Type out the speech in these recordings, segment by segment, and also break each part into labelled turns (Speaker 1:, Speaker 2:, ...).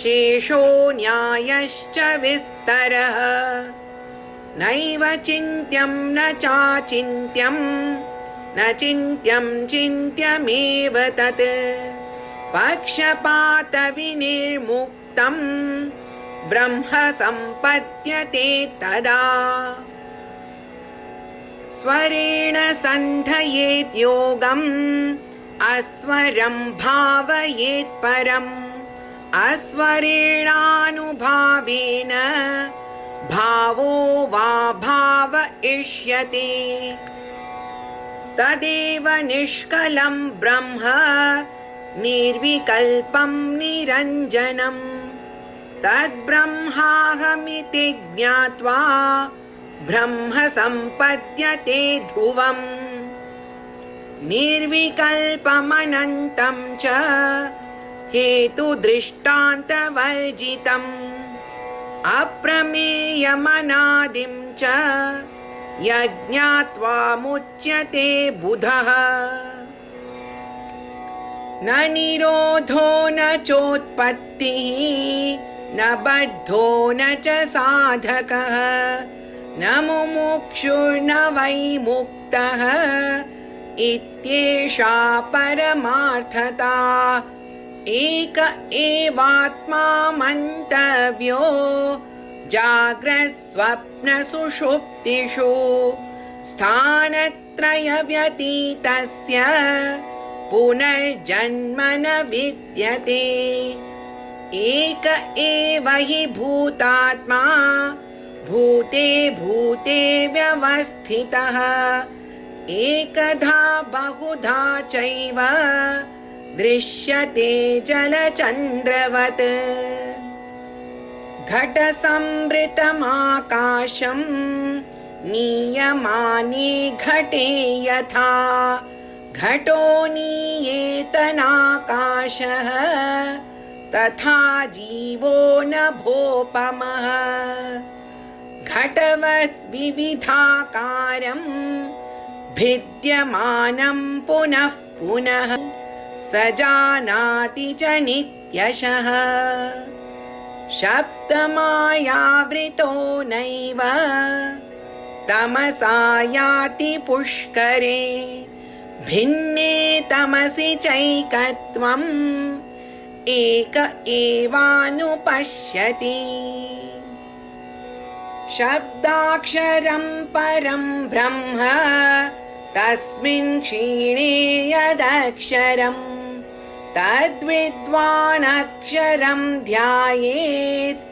Speaker 1: शेषो न्यायश्च विस्तरः नैव चिन्त्यं न चाचिन्त्यं न चिन्त्यं चिन्त्यमेव तत् पक्षपातविनिर्मुक्तं ब्रह्म सम्पद्यते तदा स्वरेण सन्धयेत् योगम् अस्वरं भावयेत् परम् अस्वरेणानुभावेन भावो वा भावयिष्यते तदेव निष्कलं ब्रह्म निर्विकल्पं निरञ्जनं तद्ब्रह्माहमिति ज्ञात्वा ब्रह्म सम्पद्यते ध्रुवम् निर्विकल्पमनन्तं च हेतुदृष्टान्तवर्जितम् अप्रमेयमनादिं च यज्ञात्वा मुच्यते बुधः न निरोधो न चोत्पत्तिः न बद्धो न च साधकः न मुमुक्षुर्न वै मुक्तः इत्येषा परमार्थता एक एवात्मा मन्तव्यो जाग्रत् स्वप्न सुषुप्तिषु स्थानत्रयव्यतीतस्य पुनर्जन्म न विद्यते एक एव हि भूतात्मा भूते भूते व्यवस्थितः एकधा बहुधा चैव दृश्यते जलचन्द्रवत् घटसंवृतमाकाशं नीयमाने घटे यथा घटो नीयेतनाकाशः तथा जीवो नभोपमः घटवत् विविधाकारं भिद्यमानं पुनः पुनः स जानाति च नित्यशः शब्दमायावृतो नैव तमसा याति पुष्करे भिन्ने तमसि चैकत्वम् एक एवानुपश्यति शब्दाक्षरं परं ब्रह्म तस्मिन् क्षीणे यदक्षरम् तद्विद्वानक्षरं ध्यायेत्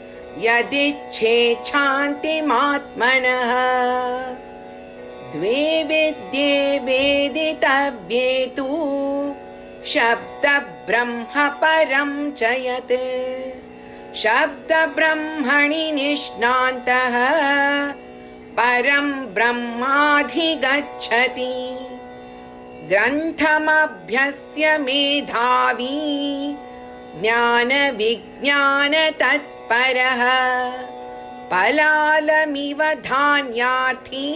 Speaker 1: यदिच्छेच्छान्तिमात्मनः द्वे विद्ये वेदितव्ये तु शब्दब्रह्म परं च यत् शब्दब्रह्मणि निष्णान्तः परं ब्रह्माधिगच्छति ग्रन्थमभ्यस्य मेधावी ज्ञानविज्ञानतत्परः पलालमिव धान्यार्थी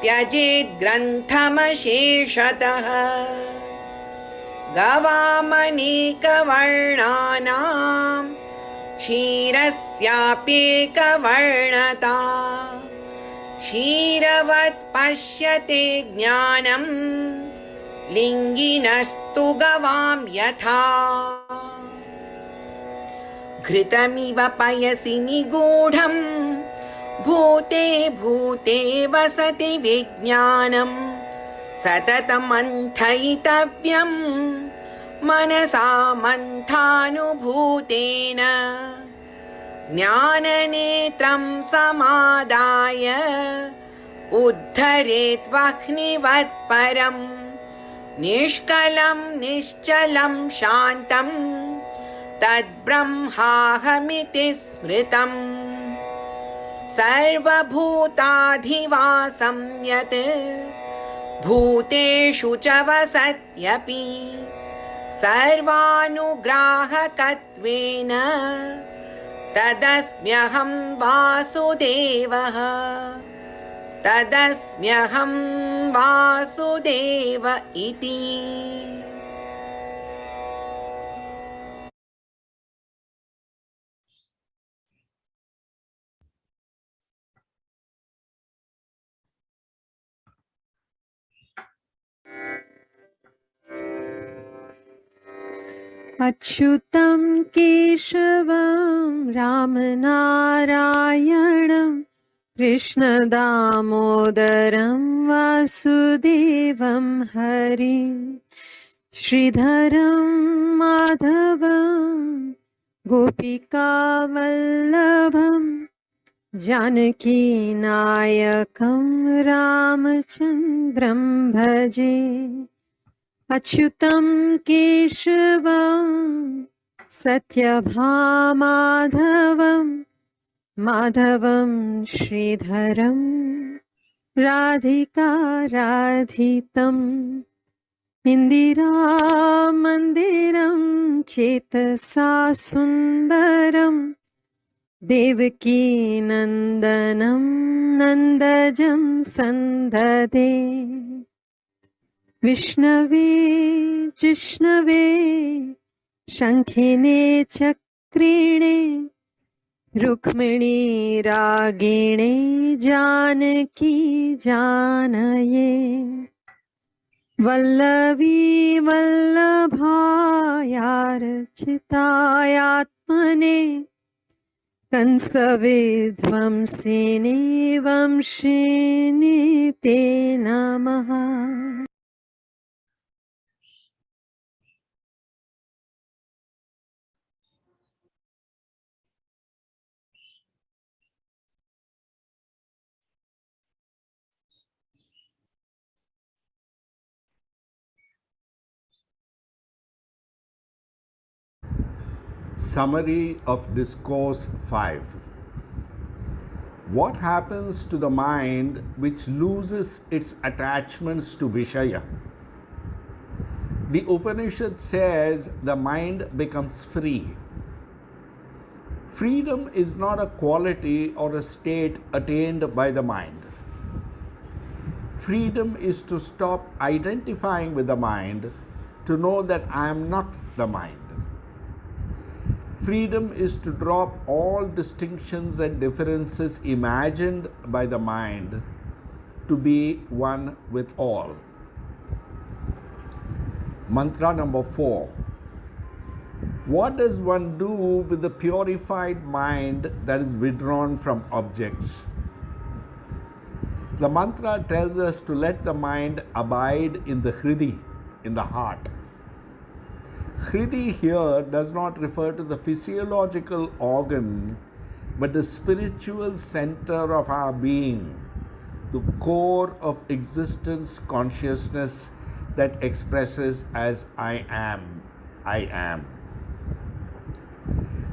Speaker 1: त्यजेत् ग्रन्थमशेषतः गवामनेकवर्णानां क्षीरस्याप्येकवर्णता क्षीरवत् पश्यते ज्ञानं लिङ्गिनस्तु गवां यथा घृतमिव पयसि निगूढं भूते भूते वसति विज्ञानं सततं मन्थयितव्यं मनसा मन्थानुभूतेन ज्ञाननेत्रं समादाय उद्धरेत् वह्निवत् परं निष्कलं निश्चलं शान्तं तद्ब्रह्माहमिति स्मृतम् सर्वभूताधिवासं यत् भूतेषु च वसत्यपि सर्वानुग्राहकत्वेन तदस्म्यहं वासुदेवः तदस्म्यहं वासुदेव इति।
Speaker 2: अच्युतं केशवं रामनारायणं कृष्णदामोदरं वासुदेवं हरिं श्रीधरं माधवं गोपिकावल्लभं जानकीनायकं रामचन्द्रं भजे अच्युतं केशवं सत्यभामाधवं माधवं श्रीधरं राधिकाराधितम् इन्दिरामन्दिरं चेतसा सुन्दरं देवकीनन्दनं नन्दजं सन्ददे विष्णवे जिष्णवे शङ्खिने चक्रिणे रुक्मिणी रागिणे जानकी जानये वल्लवी वल्लभायार्चितायात्मने कंसविध्वंसिने वंशिने ते नमः.
Speaker 3: Summary of Discourse 5. What happens to the mind which loses its attachments to Vishaya? The Upanishad says the mind becomes free. Freedom is not a quality or a state attained by the mind. Freedom is to stop identifying with the mind, to know that I am not the mind. Freedom is to drop all distinctions and differences imagined by the mind, to be one with all. Mantra number 4. What does one do with the purified mind that is withdrawn from objects? The mantra tells us to let the mind abide in the hridi, in the heart. Hridi here does not refer to the physiological organ, but the spiritual center of our being, the core of existence consciousness that expresses as I am, I am.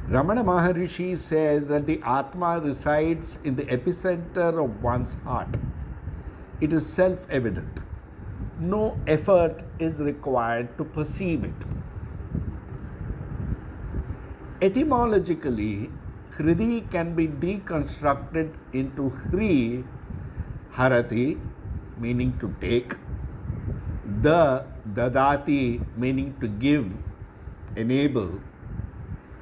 Speaker 3: Ramana Maharishi says that the Atma resides in the epicenter of one's heart. It is self-evident. No effort is required to perceive it. Etymologically, hridi can be deconstructed into hri, harati, meaning to take, dadati, meaning to give, enable,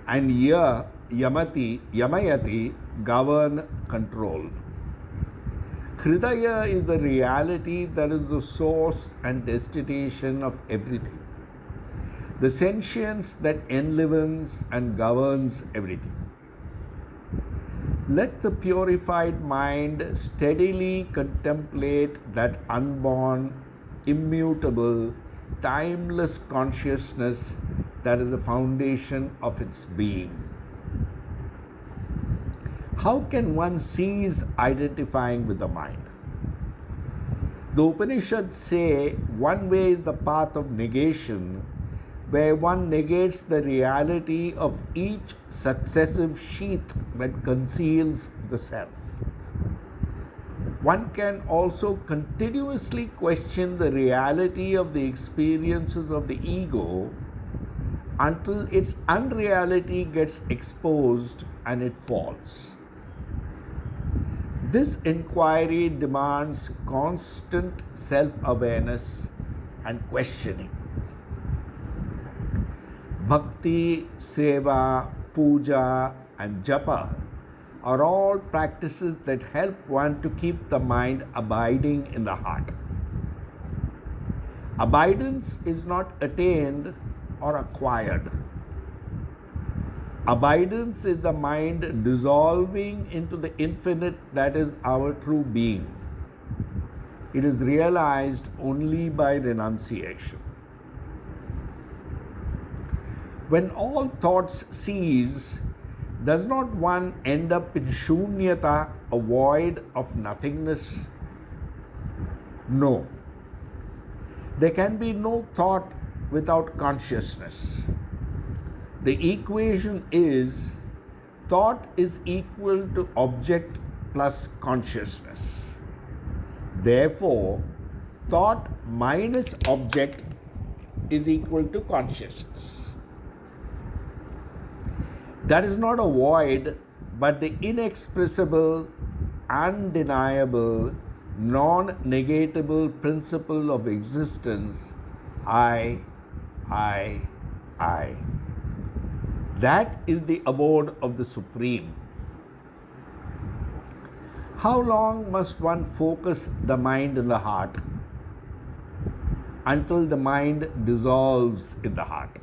Speaker 3: and yamati, yamayati, govern, control. Hridaya is the reality that is the source and destination of everything, the sentience that enlivens and governs everything. Let the purified mind steadily contemplate that unborn, immutable, timeless consciousness that is the foundation of its being. How can one cease identifying with the mind? The Upanishads say one way is the path of negation, where one negates the reality of each successive sheath that conceals the self. One can also continuously question the reality of the experiences of the ego until its unreality gets exposed and it falls. This inquiry demands constant self-awareness and questioning. Bhakti, Seva, Puja, and Japa are all practices that help one to keep the mind abiding in the heart. Abidance is not attained or acquired. Abidance is the mind dissolving into the infinite that is our true being. It is realized only by renunciation. When all thoughts cease, does not one end up in shunyata, a void of nothingness? No. There can be no thought without consciousness. The equation is thought is equal to object plus consciousness. Therefore, thought minus object is equal to consciousness. That is not a void, but the inexpressible, undeniable, non-negatable principle of existence, I. That is the abode of the Supreme. How long must one focus the mind in the heart? Until the mind dissolves in the heart.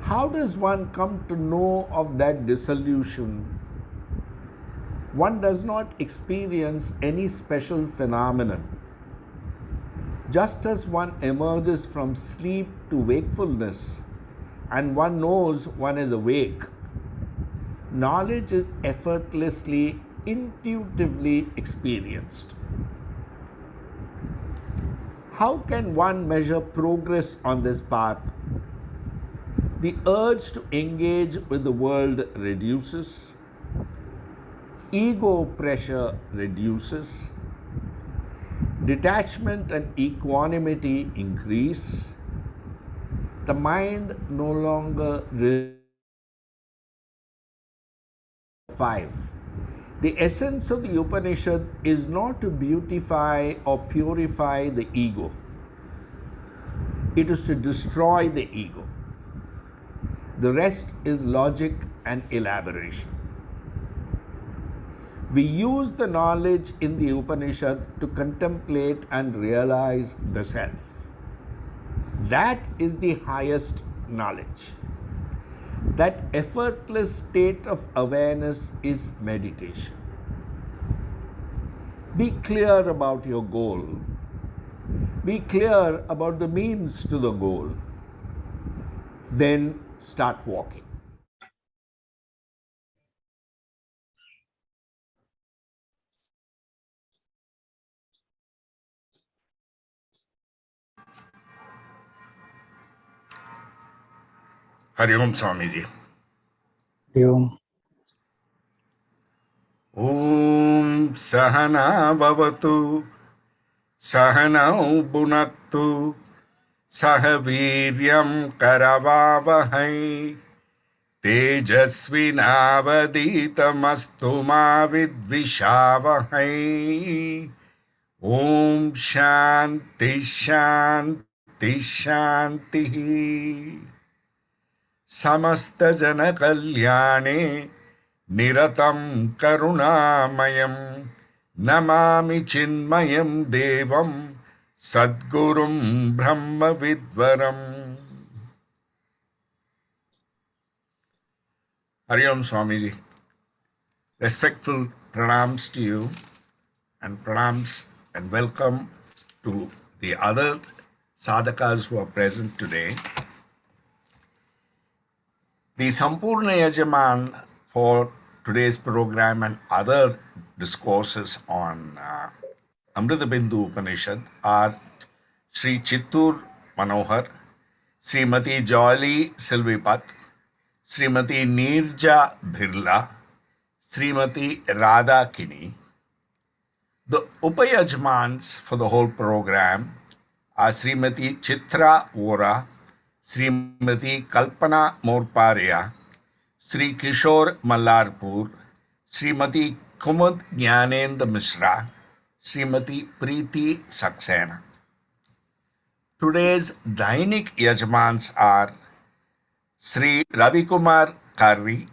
Speaker 3: How does one come to know of that dissolution? One does not experience any special phenomenon. Just as one emerges from sleep to wakefulness and one knows one is awake, knowledge is effortlessly, intuitively experienced. How can one measure progress on this path? The urge to engage with the world reduces, ego pressure reduces, detachment and equanimity increase, the mind no longer 5. The essence of the Upanishad is not to beautify or purify the ego. It is to destroy the ego. The rest is logic and elaboration. We use the knowledge in the Upanishad to contemplate and realize the self. That is the highest knowledge. That effortless state of awareness is meditation. Be clear about your goal. Be clear about the means to the goal. Then start walking.
Speaker 4: Hari Om Swamiji.
Speaker 5: Om.
Speaker 4: Om Sahana Bhavatu Sahanau Bhunaktu Sahaviryam Karavavahai Tejasvinavaditamastu ma vidvishavahai. Om Shanti Shanti Shanti. Samasta Jana Kalyane Niratam Karunamayam Namami Chinmayam Devam Sadgurum Brahma Vidvaram. Hari Om Swamiji. Respectful pranams to you and pranams and welcome to the other sadhakas who are present today. The Sampurna Yajaman for today's program and other discourses on Amritabindu Upanishad are Sri Chittur Manohar, Srimati Jolly Silvipat, Srimati Nirja Birla, Srimati Radha Kini. The Upayajmans for the whole program are Srimati Chitra Vora, Srimati Kalpana Morparia, Sri Kishore Mallarpur, Srimati Kumud Jnanendra Mishra, Srimati Preeti Saxena. Today's Dainik Yajmans are Sri Ravikumar Karvi,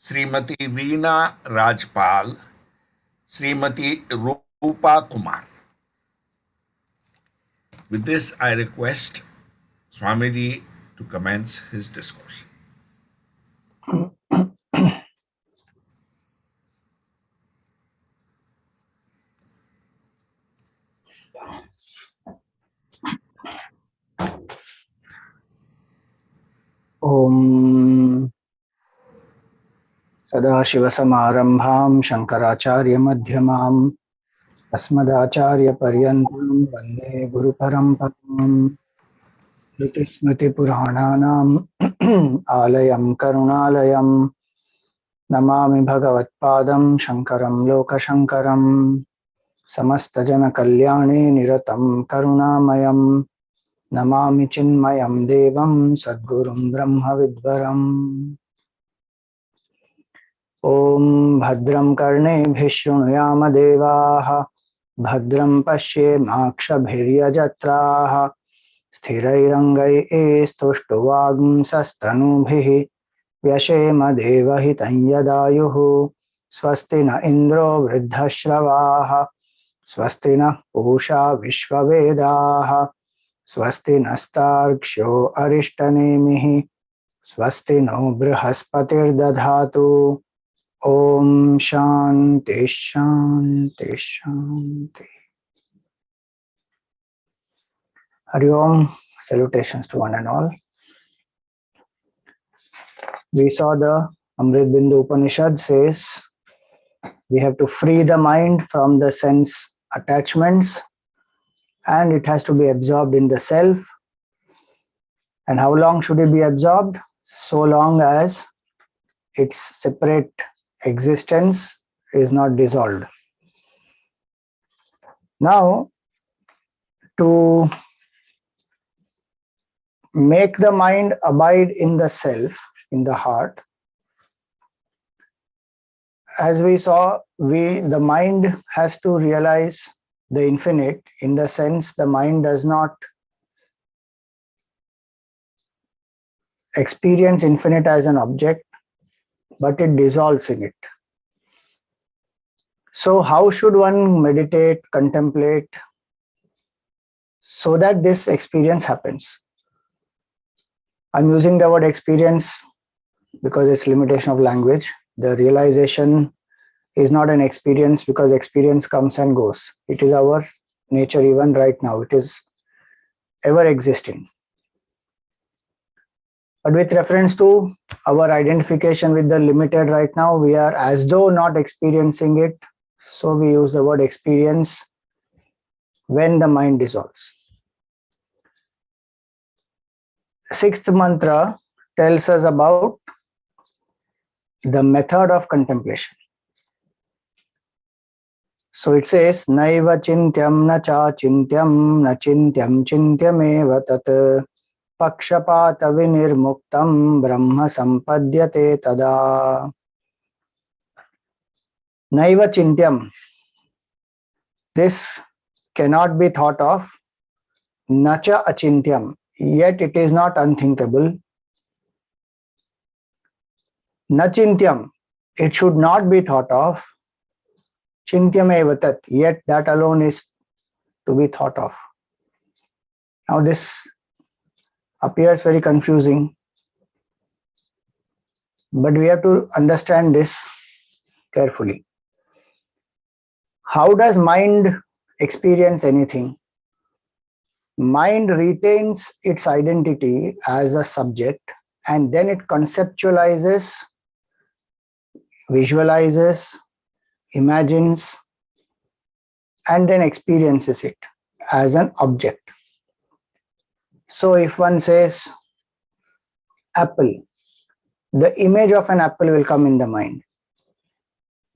Speaker 4: Srimati Veena Rajpal, Srimati Rupa Kumar. With this, I request Swamiji to commence his discourse.
Speaker 5: ॐ सदाशिवसमारम्भां शङ्कराचार्यमध्यमाम् अस्मदाचार्यपर्यन्तां वन्दे गुरुपरम्पराम् श्रुतिस्मृतिपुराणानाम् आलयं करुणालयं नमामि भगवत्पादं शङ्करं लोकशङ्करम् समस्तजनकल्याणे निरतं करुणामयं नमामि चिन्मयं देवं सद्गुरुं ब्रह्मविद्वरम् ॐ भद्रं कर्णेभिः शृणुयाम देवाः भद्रं पश्येमाक्षभिर्यजत्राः स्थिरैरङ्गैस्तुष्टुवागुंसस्तनूभिः व्यशेम देवहितं यदायुः स्वस्ति न इन्द्रो वृद्धश्रवाः स्वस्ति नः पूषा विश्ववेदाः स्वस्ति नस्तार्क्ष्यो अरिष्टनेमिः स्वस्ति no बृहस्पतिर्दधातु Om Shanti Shanti Shanti Hari Om, salutations to one and all. We saw the Amritabindu Upanishad says we have to free the mind from the sense attachments and it has to be absorbed in the self. And how long should it be absorbed? So long as its separate existence is not dissolved. Now, to make the mind abide in the self, in the heart, as we saw, the mind has to realize the infinite, in the sense the mind does not experience infinite as an object, but it dissolves in it. So how should one meditate, contemplate, so that this experience happens? I'm using the word experience because it's limitation of language. The realization is not an experience because experience comes and goes. It is our nature even right now. It is ever existing. But with reference to our identification with the limited right now, we are as though not experiencing it. So we use the word experience when the mind dissolves. Sixth mantra tells us about the method of contemplation. So it says, Naiva chintyam na cha chintyam na chintyam chintyameva tat pakshapata vinirmuktam brahma sampadyate tada. Naiva chintyam. This cannot be thought of. Nacha achintyam. Yet it is not unthinkable. Nachintyam, it should not be thought of. Chintyam evatat, yet that alone is to be thought of. Now this appears very confusing, but we have to understand this carefully. How does mind experience anything? Mind retains its identity as a subject and then it conceptualizes, visualizes, imagines, and then experiences it as an object. So if one says apple, the image of an apple will come in the mind.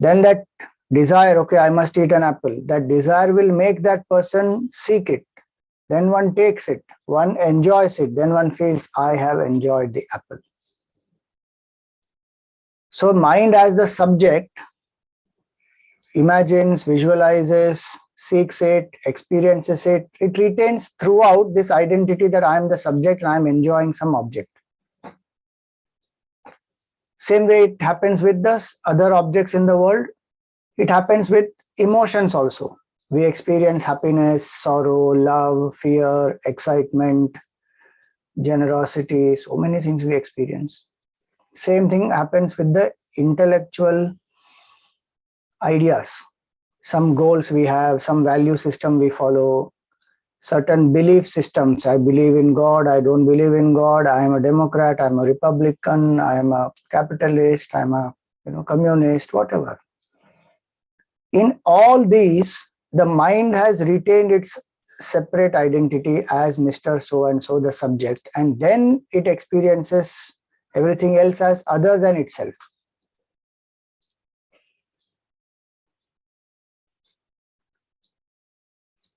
Speaker 5: Then that desire, okay, I must eat an apple, that desire will make that person seek it. Then one takes it, one enjoys it, then one feels, I have enjoyed the apple. So mind as the subject imagines, visualizes, seeks it, experiences it. It retains throughout this identity that I am the subject and I am enjoying some object. Same way it happens with the other objects in the world. It happens with emotions also. We experience happiness, sorrow, love, fear, excitement, generosity, so many things we experience. Same thing happens with the intellectual ideas. Some goals we have, some value system we follow, certain belief systems. I believe in God, I don't believe in God, I am a Democrat, I'm a Republican, I am a capitalist, I'm a communist, whatever. In all these, the mind has retained its separate identity as Mr. So and so, the subject, and then it experiences everything else as other than itself.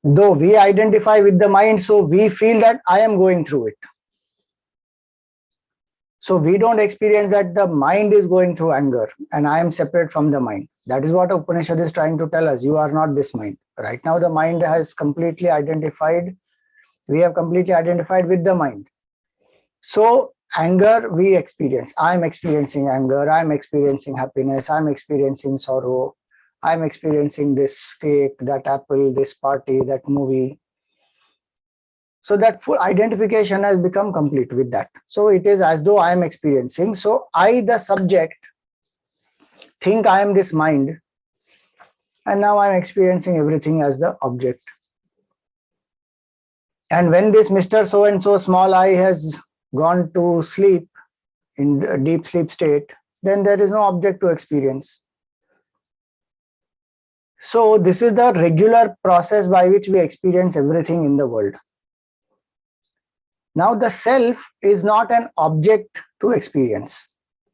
Speaker 5: Though we identify with the mind, so we feel that I am going through it. So we don't experience that the mind is going through anger and I am separate from the mind. That is what Upanishad is trying to tell us. You are not this mind. Right now the mind has completely identified, we have completely identified with the mind. So anger we experience. I am experiencing anger, I am experiencing happiness, I am experiencing sorrow, I am experiencing this cake, that apple, this party, that movie. So that full identification has become complete with that. So it is as though I am experiencing. So I, the subject, think I am this mind, and now I am experiencing everything as the object. And when this Mr. So and so small I has gone to sleep in a deep sleep state, then there is no object to experience. So this is the regular process by which we experience everything in the world. Now the self is not an object to experience.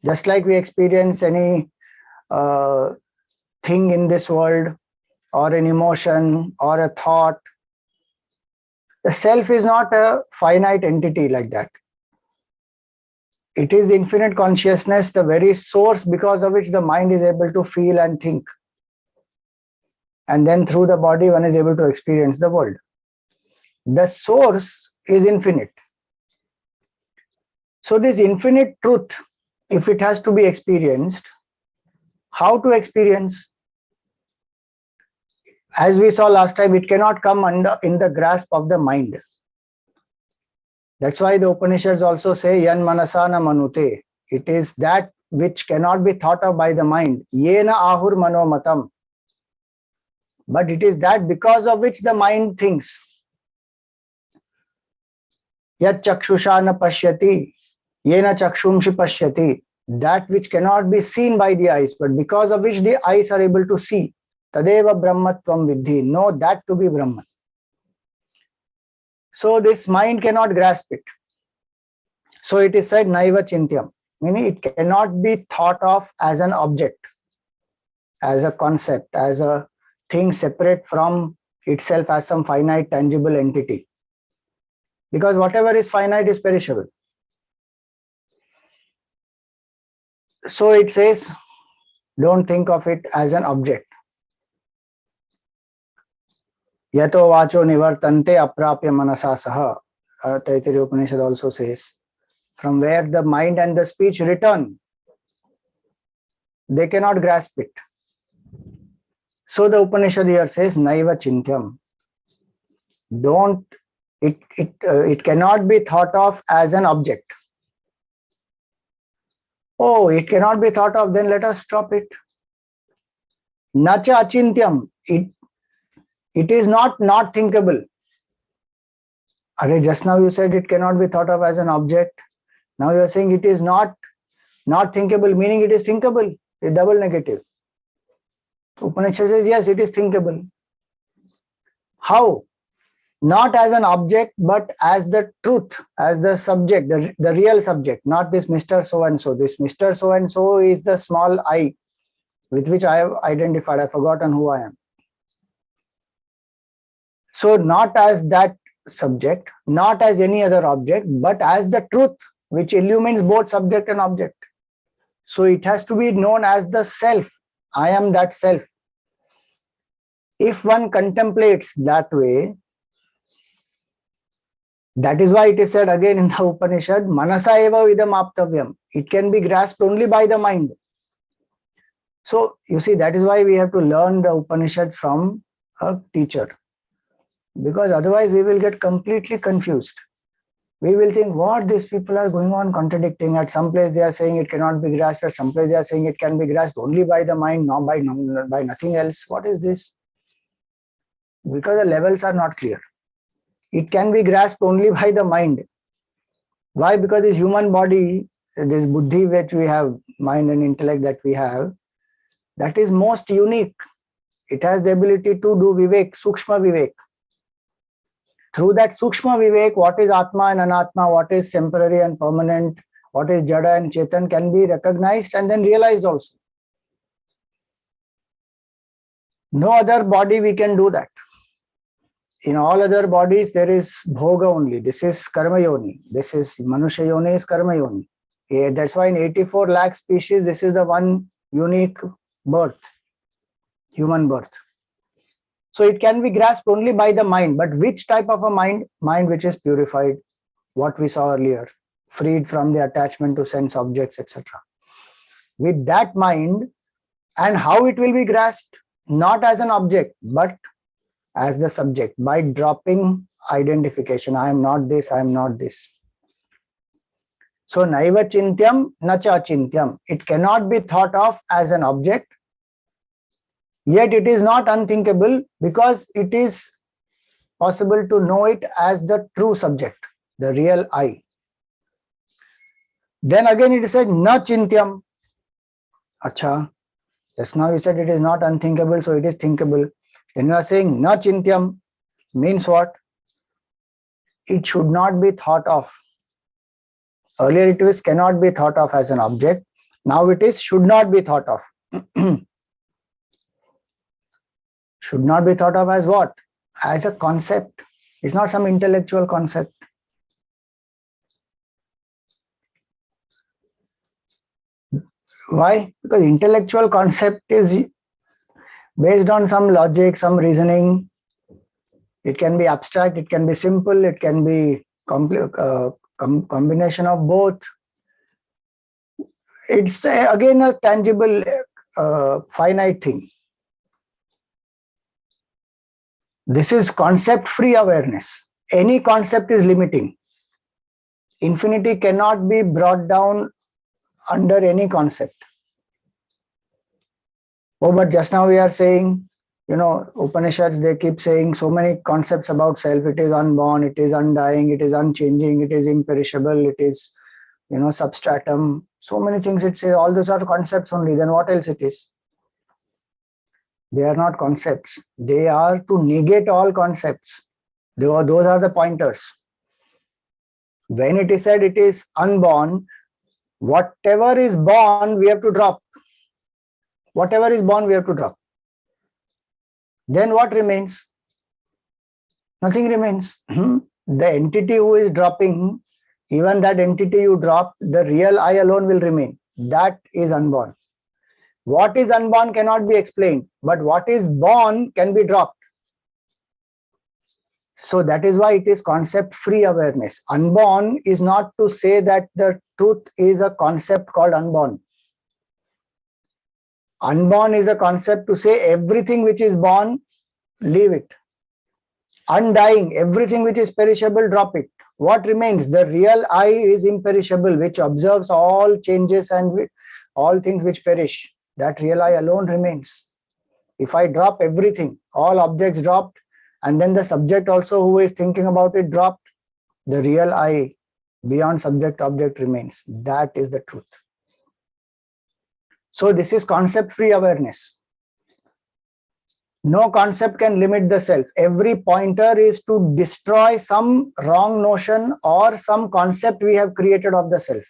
Speaker 5: Just like we experience any thing in this world, or an emotion, or a thought, the self is not a finite entity like that. It is infinite consciousness, the very source because of which the mind is able to feel and think. And then through the body one is able to experience the world. The source is infinite. So this infinite truth, if it has to be experienced, how to experience? As we saw last time, it cannot come in the grasp of the mind. That's why the Upanishads also say, Yan manasana manute. It is that which cannot be thought of by the mind. Yena ahur manomatam. But it is that because of which the mind thinks. Yat chakshusha na pashyati. Yena chakshumshi pashyati. That which cannot be seen by the eyes, but because of which the eyes are able to see. Tadeva brahmatvam vidhi. Know that to be Brahman. So this mind cannot grasp it. So it is said naiva chintyam, meaning it cannot be thought of as an object, as a concept, as a thing separate from itself as some finite tangible entity. Because whatever is finite is perishable. So it says, don't think of it as an object. Yato vacho nivartante aprapya manasa saha. Taittiriya Upanishad also says, from where the mind and the speech return, they cannot grasp it. So the Upanishad here says, naiva chintyam. Don't, it cannot be thought of as an object. Oh, it cannot be thought of, then let us stop it. Nacha achintyam. It is not thinkable. Just now you said it cannot be thought of as an object. Now you are saying it is not thinkable, meaning it is thinkable. A double negative. Upanishad says yes, it is thinkable. How? Not as an object, but as the truth, as the subject, the real subject, not this Mr. So and so. This Mr. So and so is the small I with which I have identified. I've forgotten who I am. So not as that subject, not as any other object, but as the truth which illumines both subject and object. So it has to be known as the self. I am that self. If one contemplates that way, that is why it is said again in the Upanishad, manasa eva vidam aptavyam. It can be grasped only by the mind. So you see, that is why we have to learn the Upanishad from a teacher. Because otherwise we will get completely confused. We will think what these people are going on contradicting. At some place they are saying it cannot be grasped. At some place they are saying it can be grasped only by the mind, not by nothing else. What is this? Because the levels are not clear. it can be grasped only by the mind. Why? Because this human body, this buddhi which we have, mind and intellect that we have, that is most unique. It has the ability to do vivek, sukshma vivek. Through that sukshma vivek, what is atma and anatma, what is temporary and permanent, what is jada and chetan can be recognized and then realized also. No other body we can do that. In all other bodies, there is bhoga only. This is karma yoni. This is manusha yoni is karma yoni. Yeah, that's why in 84 lakh species, this is the one unique birth, human birth. So it can be grasped only by the mind. But which type of a mind? Mind which is purified, what we saw earlier, freed from the attachment to sense objects, etc. With that mind, and how it will be grasped? Not as an object, but as the subject, by dropping identification. I am not this, I am not this. So naiva chintyam, nacha chintyam. It cannot be thought of as an object, yet it is not unthinkable because it is possible to know it as the true subject, the real I. Then again it is said na chintyam. Acha, just now you said it is not unthinkable, so it is thinkable. Then you are saying na chintyam means what? It should not be thought of. Earlier it was cannot be thought of as an object. Now it is should not be thought of. Should not be thought of as what? As a concept. It's not some intellectual concept. Why? Because intellectual concept is based on some logic, some reasoning. It can be abstract, it can be simple, it can be combination of both. It's again a tangible, finite thing. This is concept-free awareness. Any concept is limiting. Infinity cannot be brought down under any concept. Oh, but just now we are saying, Upanishads, they keep saying so many concepts about self. It is unborn, it is undying, it is unchanging, it is imperishable, it is, substratum. So many things it says, all those are concepts only. Then what else it is? They are not concepts. They are to negate all concepts. Those are the pointers. When it is said it is unborn, whatever is born, we have to drop. Whatever is born, we have to drop. Then what remains? Nothing remains. The entity who is dropping, even that entity you drop, the real I alone will remain. That is unborn. What is unborn cannot be explained, but what is born can be dropped. So that is why it is concept-free awareness. Unborn is not to say that the truth is a concept called unborn. Unborn is a concept to say everything which is born, leave it. Undying, everything which is perishable, drop it. What remains? The real I is imperishable, which observes all changes and all things which perish. That real I alone remains. If I drop everything, all objects dropped, and then the subject also who is thinking about it dropped, the real I beyond subject-object remains. That is the truth. So this is concept-free awareness. No concept can limit the self. Every pointer is to destroy some wrong notion or some concept we have created of the self.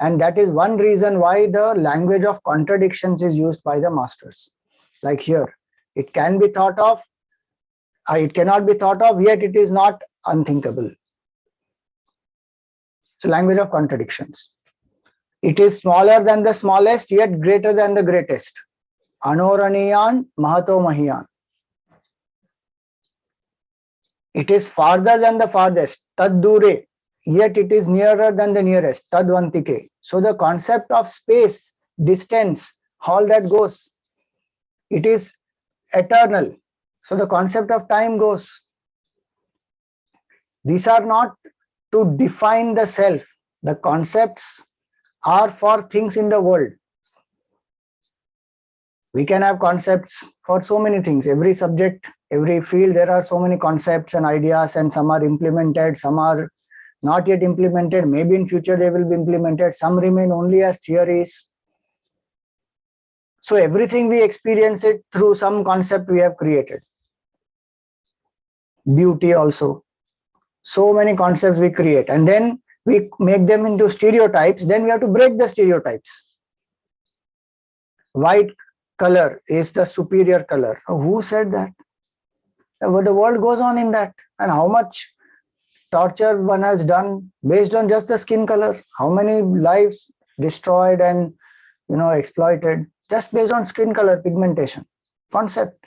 Speaker 5: And that is one reason why the language of contradictions is used by the masters. Like here, it can be thought of, it cannot be thought of, yet it is not unthinkable. So language of contradictions. It is smaller than the smallest, yet greater than the greatest. Anoraniyan mahato mahiyan. It is farther than the farthest. Tad dure. Yet it is nearer than the nearest. Tadvantike. So the concept of space, distance, all that goes. It is eternal. So the concept of time goes. These are not to define the self. The concepts are for things in the world. We can have concepts for so many things. Every subject, every field, there are so many concepts and ideas, and some are implemented, some are not yet implemented. Maybe in future they will be implemented. Some remain only as theories. So everything we experience it through some concept we have created. Beauty also. So many concepts we create, and then we make them into stereotypes. Then we have to break the stereotypes. White color is the superior color. Who said that? But the world goes on in that. And how much torture one has done based on just the skin color? How many lives destroyed and exploited just based on skin color, pigmentation, concept.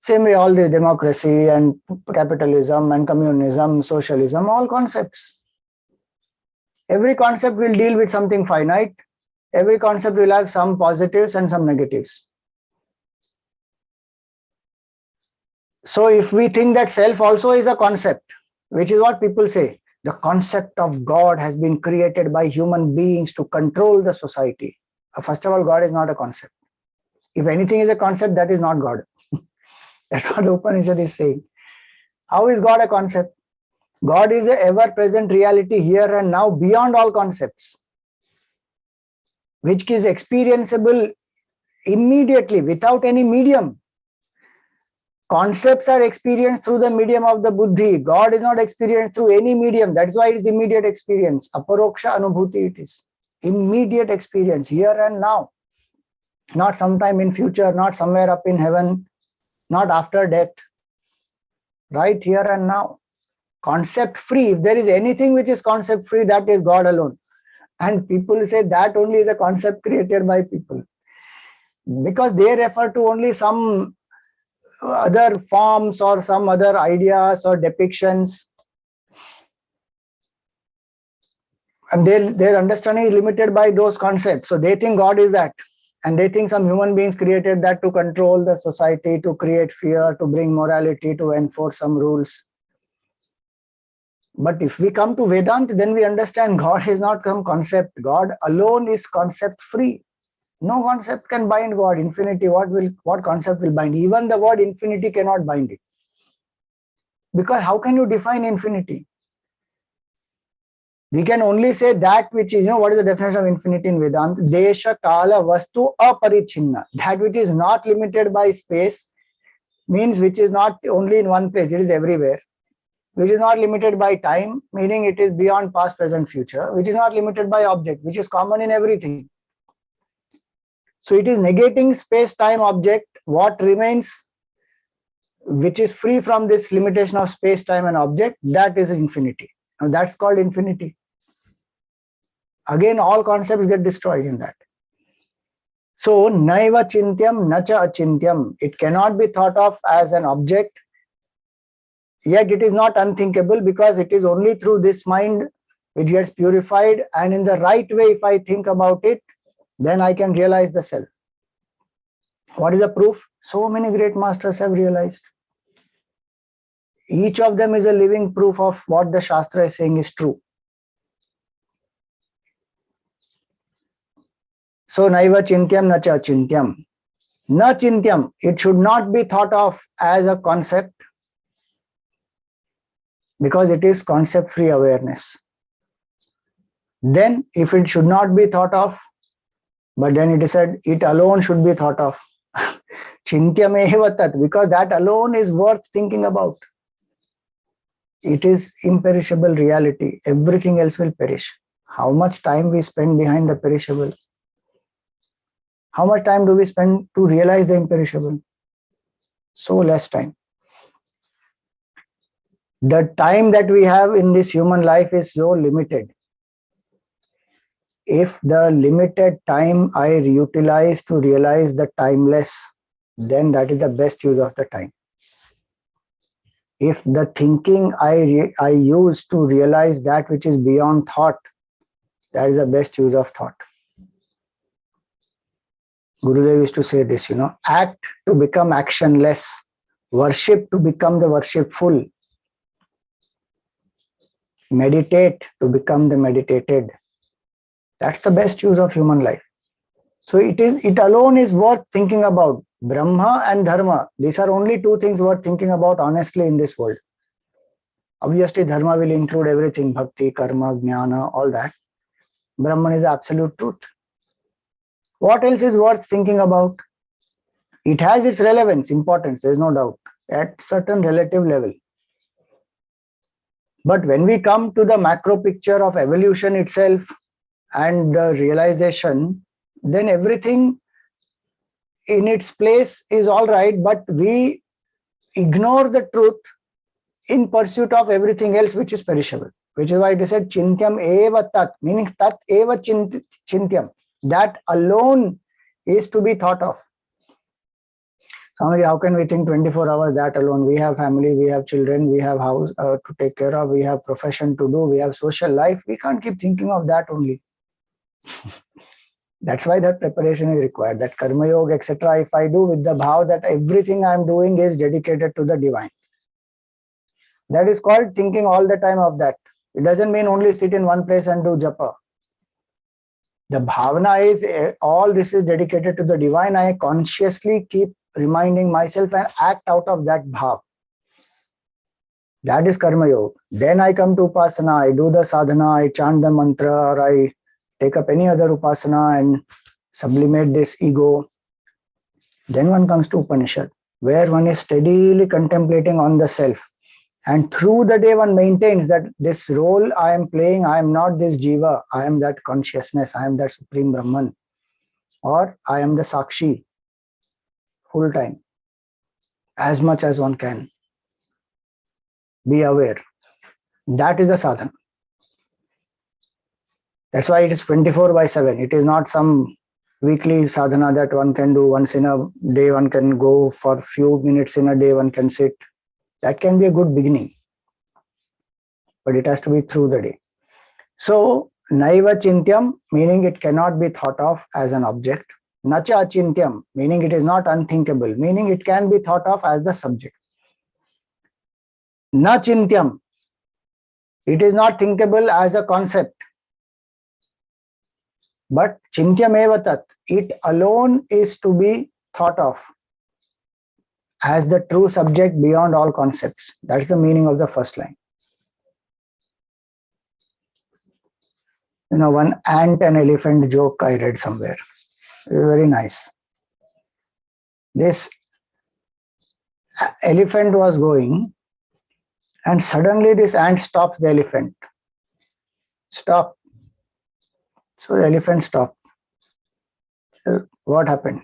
Speaker 5: Same way, all this democracy and capitalism and communism, socialism, all concepts. Every concept will deal with something finite. Every concept will have some positives and some negatives. So if we think that self also is a concept, which is what people say, the concept of God has been created by human beings to control the society. First of all, God is not a concept. If anything is a concept, that is not God. That's what the Upanishad is saying. How is God a concept? God is the ever-present reality here and now, beyond all concepts, which is experienceable immediately without any medium. Concepts are experienced through the medium of the buddhi. God is not experienced through any medium. That's why it is immediate experience. Aparoksha anubhuti it is. Immediate experience here and now. Not sometime in future, not somewhere up in heaven, not after death. Right here and now. Concept free. If there is anything which is concept free, that is God alone. And people say that only is a concept created by people. Because they refer to only some other forms or some other ideas or depictions, and their understanding is limited by those concepts. So they think God is that, and they think some human beings created that to control the society, to create fear, to bring morality, to enforce some rules. But if we come to Vedanta, then we understand God is not some concept. God alone is concept free. No concept can bind God. Infinity, what concept will bind? Even the word infinity cannot bind it. Because how can you define infinity? We can only say that which is, what is the definition of infinity in Vedanta? Desha, Kala, Vastu, Aparichinna. That which is not limited by space means which is not only in one place, it is everywhere. Which is not limited by time, meaning it is beyond past, present, future. Which is not limited by object, which is common in everything. So it is negating space-time object, what remains, which is free from this limitation of space-time and object, that is infinity. Now that's called infinity. Again, all concepts get destroyed in that. So, naiva chintyam, nacha achintyam. It cannot be thought of as an object, yet it is not unthinkable, because it is only through this mind which gets purified, and in the right way, if I think about it, then I can realize the self. What is the proof? So many great masters have realized. Each of them is a living proof of what the Shastra is saying is true. So, naiva chintyam, nacha chintyam. Na chintyam, it should not be thought of as a concept, because it is concept-free awareness. Then, if it should not be thought of, but then it is said, it alone should be thought of. Chintyam eva tat, because that alone is worth thinking about. It is imperishable reality. Everything else will perish. How much time we spend behind the perishable? How much time do we spend to realize the imperishable? So less time. The time that we have in this human life is so limited. If the limited time I utilize to realize the timeless, then that is the best use of the time. If the thinking I use to realize that which is beyond thought, that is the best use of thought. Gurudev used to say this, act to become actionless, worship to become the worshipful, meditate to become the meditated. That's the best use of human life. So it alone is worth thinking about. Brahma and Dharma, these are only two things worth thinking about honestly in this world. Obviously, Dharma will include everything, bhakti, karma, jnana, all that. Brahman is absolute truth. What else is worth thinking about? It has its relevance, importance, there is no doubt, at certain relative level. But when we come to the macro picture of evolution itself and the realization, then everything in its place is all right, but we ignore the truth in pursuit of everything else which is perishable. Which is why it is said chintyam eva tat, meaning tat eva chintyam. That alone is to be thought of. Somebody, how can we think 24 hours that alone? We have family, we have children, we have house to take care of, we have profession to do, we have social life. We can't keep thinking of that only. That's why that preparation is required. That karma yoga, etc. If I do with the bhav that everything I'm doing is dedicated to the divine. That is called thinking all the time of that. It doesn't mean only sit in one place and do japa. The bhavana is all this is dedicated to the divine. I consciously keep reminding myself and act out of that bhav. That is karma yoga. Then I come to upasana, I do the sadhana, I chant the mantra, or I take up any other upasana and sublimate this ego. Then one comes to Upanishad, where one is steadily contemplating on the self. And through the day one maintains that this role I am playing, I am not this jiva, I am that consciousness, I am that supreme Brahman, or I am the sakshi, full time, as much as one can. Be aware. That is a sadhana. That's why it is 24/7. It is not some weekly sadhana that one can do once in a day, one can go for few minutes in a day, one can sit. That can be a good beginning, but it has to be through the day. So, naiva chintyam, meaning it cannot be thought of as an object. Nacha achintyam, meaning it is not unthinkable, meaning it can be thought of as the subject. Na chintyam, it is not thinkable as a concept. But chintyam eva tat, it alone is to be thought of as the true subject beyond all concepts. That's the meaning of the first line. You know, one ant and elephant joke I read somewhere. It was very nice. This elephant was going, and suddenly this ant stops the elephant. Stop. So the elephant stopped. So what happened?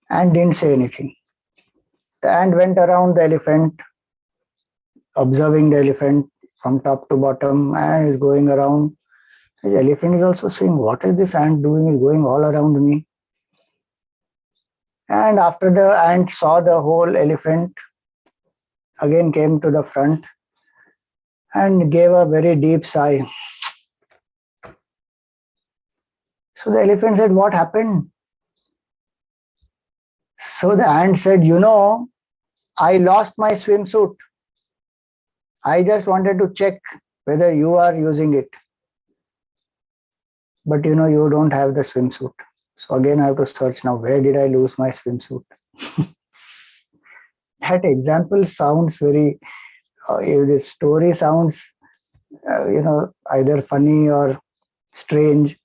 Speaker 5: Ant didn't say anything. The ant went around the elephant, observing the elephant from top to bottom, and is going around. This elephant is also saying, what is this ant doing? Is going all around me. And after the ant saw the whole elephant, again came to the front and gave a very deep sigh. So the elephant said, what happened? So the ant said, you know, I lost my swimsuit. I just wanted to check whether you are using it. But you know, you don't have the swimsuit. So again, I have to search now, where did I lose my swimsuit? That example sounds very, this story sounds, either funny or strange.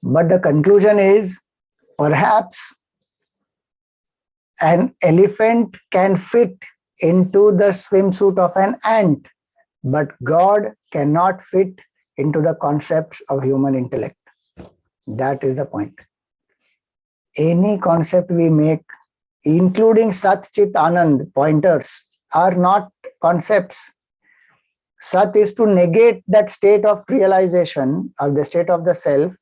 Speaker 5: But the conclusion is, perhaps an elephant can fit into the swimsuit of an ant, but God cannot fit into the concepts of human intellect. That is the point. Any concept we make, including Sat, Chit, Anand, pointers, are not concepts. Sat is to negate that state of realization of the state of the self,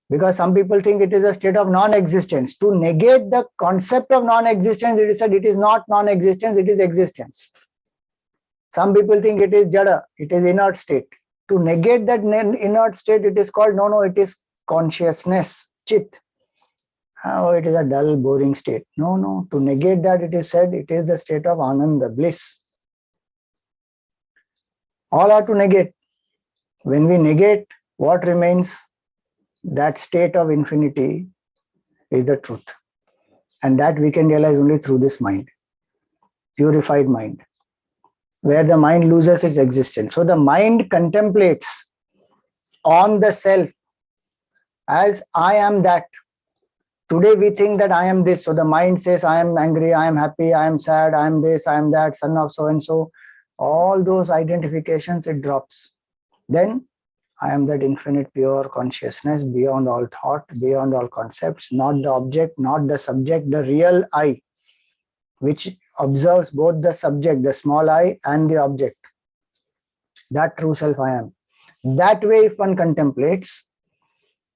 Speaker 5: because some people think it is a state of non-existence. To negate the concept of non-existence, it is said it is not non-existence, it is existence. Some people think it is jada, it is inert state. To negate that inert state, it is called, no, it is consciousness, chit. Oh, it is a dull, boring state. No, to negate that, it is said it is the state of ananda, bliss. All are to negate. When we negate, what remains? that state of infinity is the truth. And that we can realize only through this mind, purified mind, where the mind loses its existence. So the mind contemplates on the self as I am that. Today we think that I am this. So the mind says I am angry, I am happy, I am sad, I am this, I am that, son of so and so. All those identifications, it drops. Then I am that infinite pure consciousness beyond all thought, beyond all concepts, not the object, not the subject, the real I, which observes both the subject, the small I, and the object. That true self I am. That way, if one contemplates,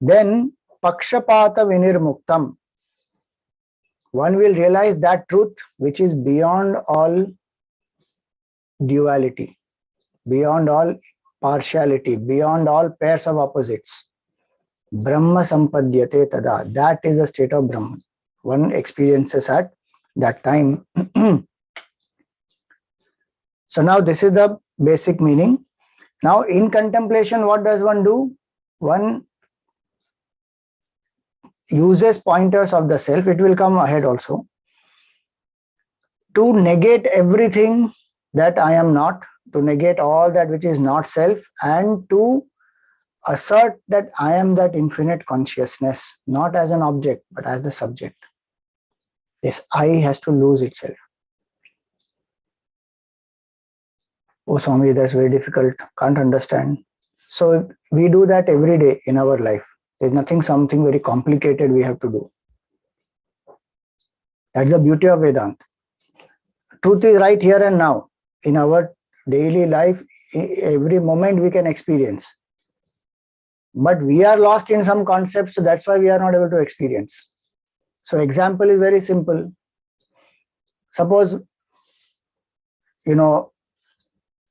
Speaker 5: then pakshapata vinirmuktam, one will realize that truth which is beyond all duality, beyond all partiality, beyond all pairs of opposites. Brahma sampadyate tada. That is the state of Brahman. One experiences at that time. So now this is the basic meaning. Now in contemplation, what does one do? One uses pointers of the self, it will come ahead also, to negate everything that I am not, to negate all that which is not self, and to assert that I am that infinite consciousness, not as an object, but as the subject. This I has to lose itself. Oh, Swami, that's very difficult, can't understand. So we do that every day in our life. There's nothing, something very complicated we have to do. That's the beauty of Vedanta. Truth is right here and now. In our daily life, every moment we can experience. But we are lost in some concepts, so that's why we are not able to experience. So example is very simple. Suppose,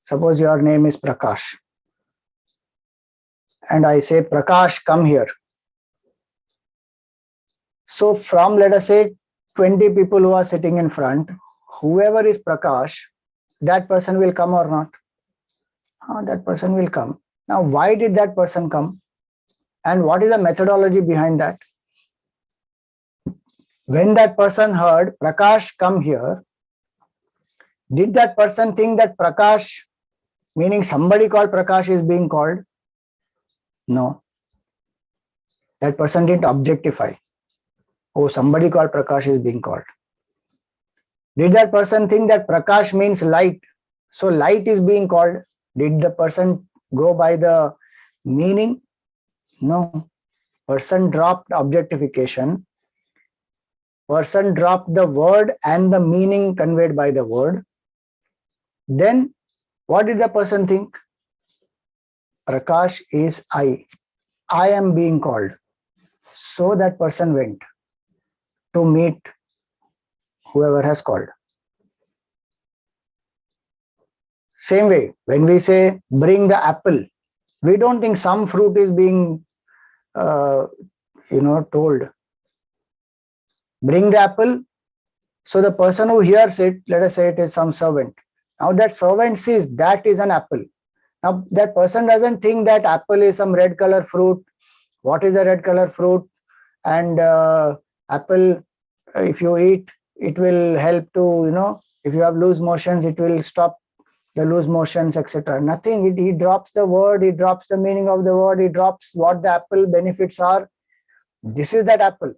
Speaker 5: suppose your name is Prakash. And I say, Prakash, come here. So from, let us say, 20 people who are sitting in front, whoever is Prakash, that person will come or not? That person will come. Now, why did that person come? And what is the methodology behind that? When that person heard, Prakash, come here, did that person think that Prakash, meaning somebody called Prakash, is being called? No. That person didn't objectify. Oh, somebody called Prakash is being called. Did that person think that Prakash means light? So light is being called. Did the person go by the meaning? No. Person dropped objectification. Person dropped the word and the meaning conveyed by the word. Then what did the person think? Prakash is I. I am being called. So that person went to meet whoever has called. Same way, when we say bring the apple, we don't think some fruit is being told. Bring the apple. So the person who hears it, let us say it is some servant. Now that servant sees that is an apple. Now that person doesn't think that apple is some red color fruit. What is a red color fruit? And apple, if you eat, it will help to, if you have loose motions, it will stop the loose motions, etc. Nothing. He drops the word, he drops the meaning of the word, he drops what the apple benefits are. This is that apple.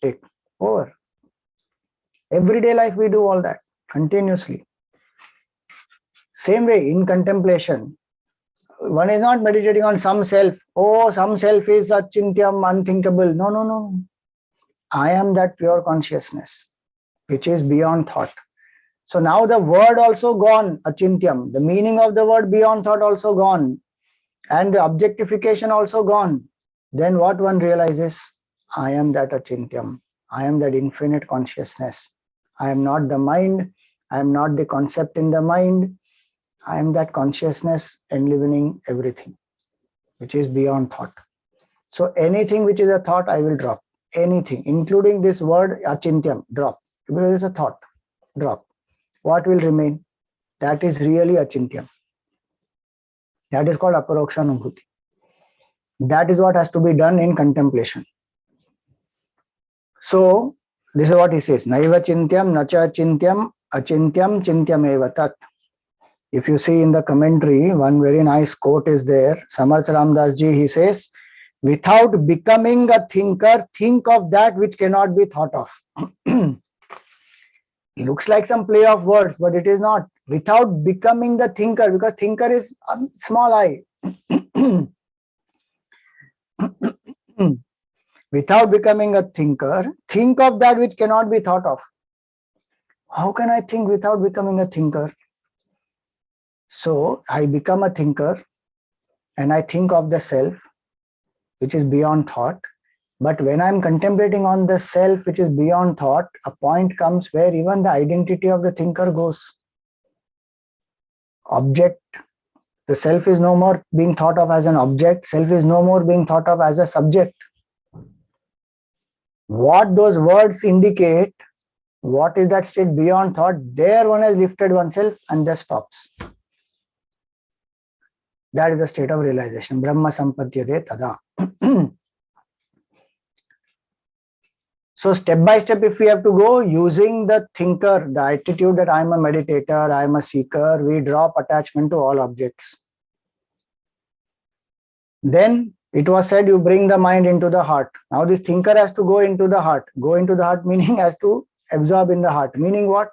Speaker 5: Take over. Everyday life we do all that continuously. Same way in contemplation, one is not meditating on some self. Oh, some self is achintyam, unthinkable. No. I am that pure consciousness, which is beyond thought. So now the word also gone, achintyam. The meaning of the word beyond thought also gone. And the objectification also gone. Then what one realizes? I am that achintyam. I am that infinite consciousness. I am not the mind. I am not the concept in the mind. I am that consciousness enlivening everything, which is beyond thought. So anything which is a thought, I will drop. Anything, including this word achintyam, drop. Because it is a thought, drop. What will remain? That is really achintyam. That is called aparoksha anubhuti. That is what has to be done in contemplation. So this is what he says: Naiva chintyam, nacha chintyam, achintyam, chintyam eva tat. If you see in the commentary, one very nice quote is there. Samarth Ramdas ji, he says, without becoming a thinker, think of that which cannot be thought of. Looks like some play of words, but it is not. Without becoming the thinker, because thinker is a small I. Without becoming a thinker, think of that which cannot be thought of. How can I think without becoming a thinker? So I become a thinker and I think of the self, which is beyond thought. But when I'm contemplating on the self, which is beyond thought, a point comes where even the identity of the thinker goes. Object, the self is no more being thought of as an object, self is no more being thought of as a subject. What those words indicate, what is that state beyond thought, there one has lifted oneself and just stops. That is the state of realization. Brahma sampadyate tada. So step by step, if we have to go using the thinker, the attitude that I am a meditator, I am a seeker, we drop attachment to all objects. Then it was said you bring the mind into the heart. Now this thinker has to go into the heart. Go into the heart meaning has to absorb in the heart. Meaning what?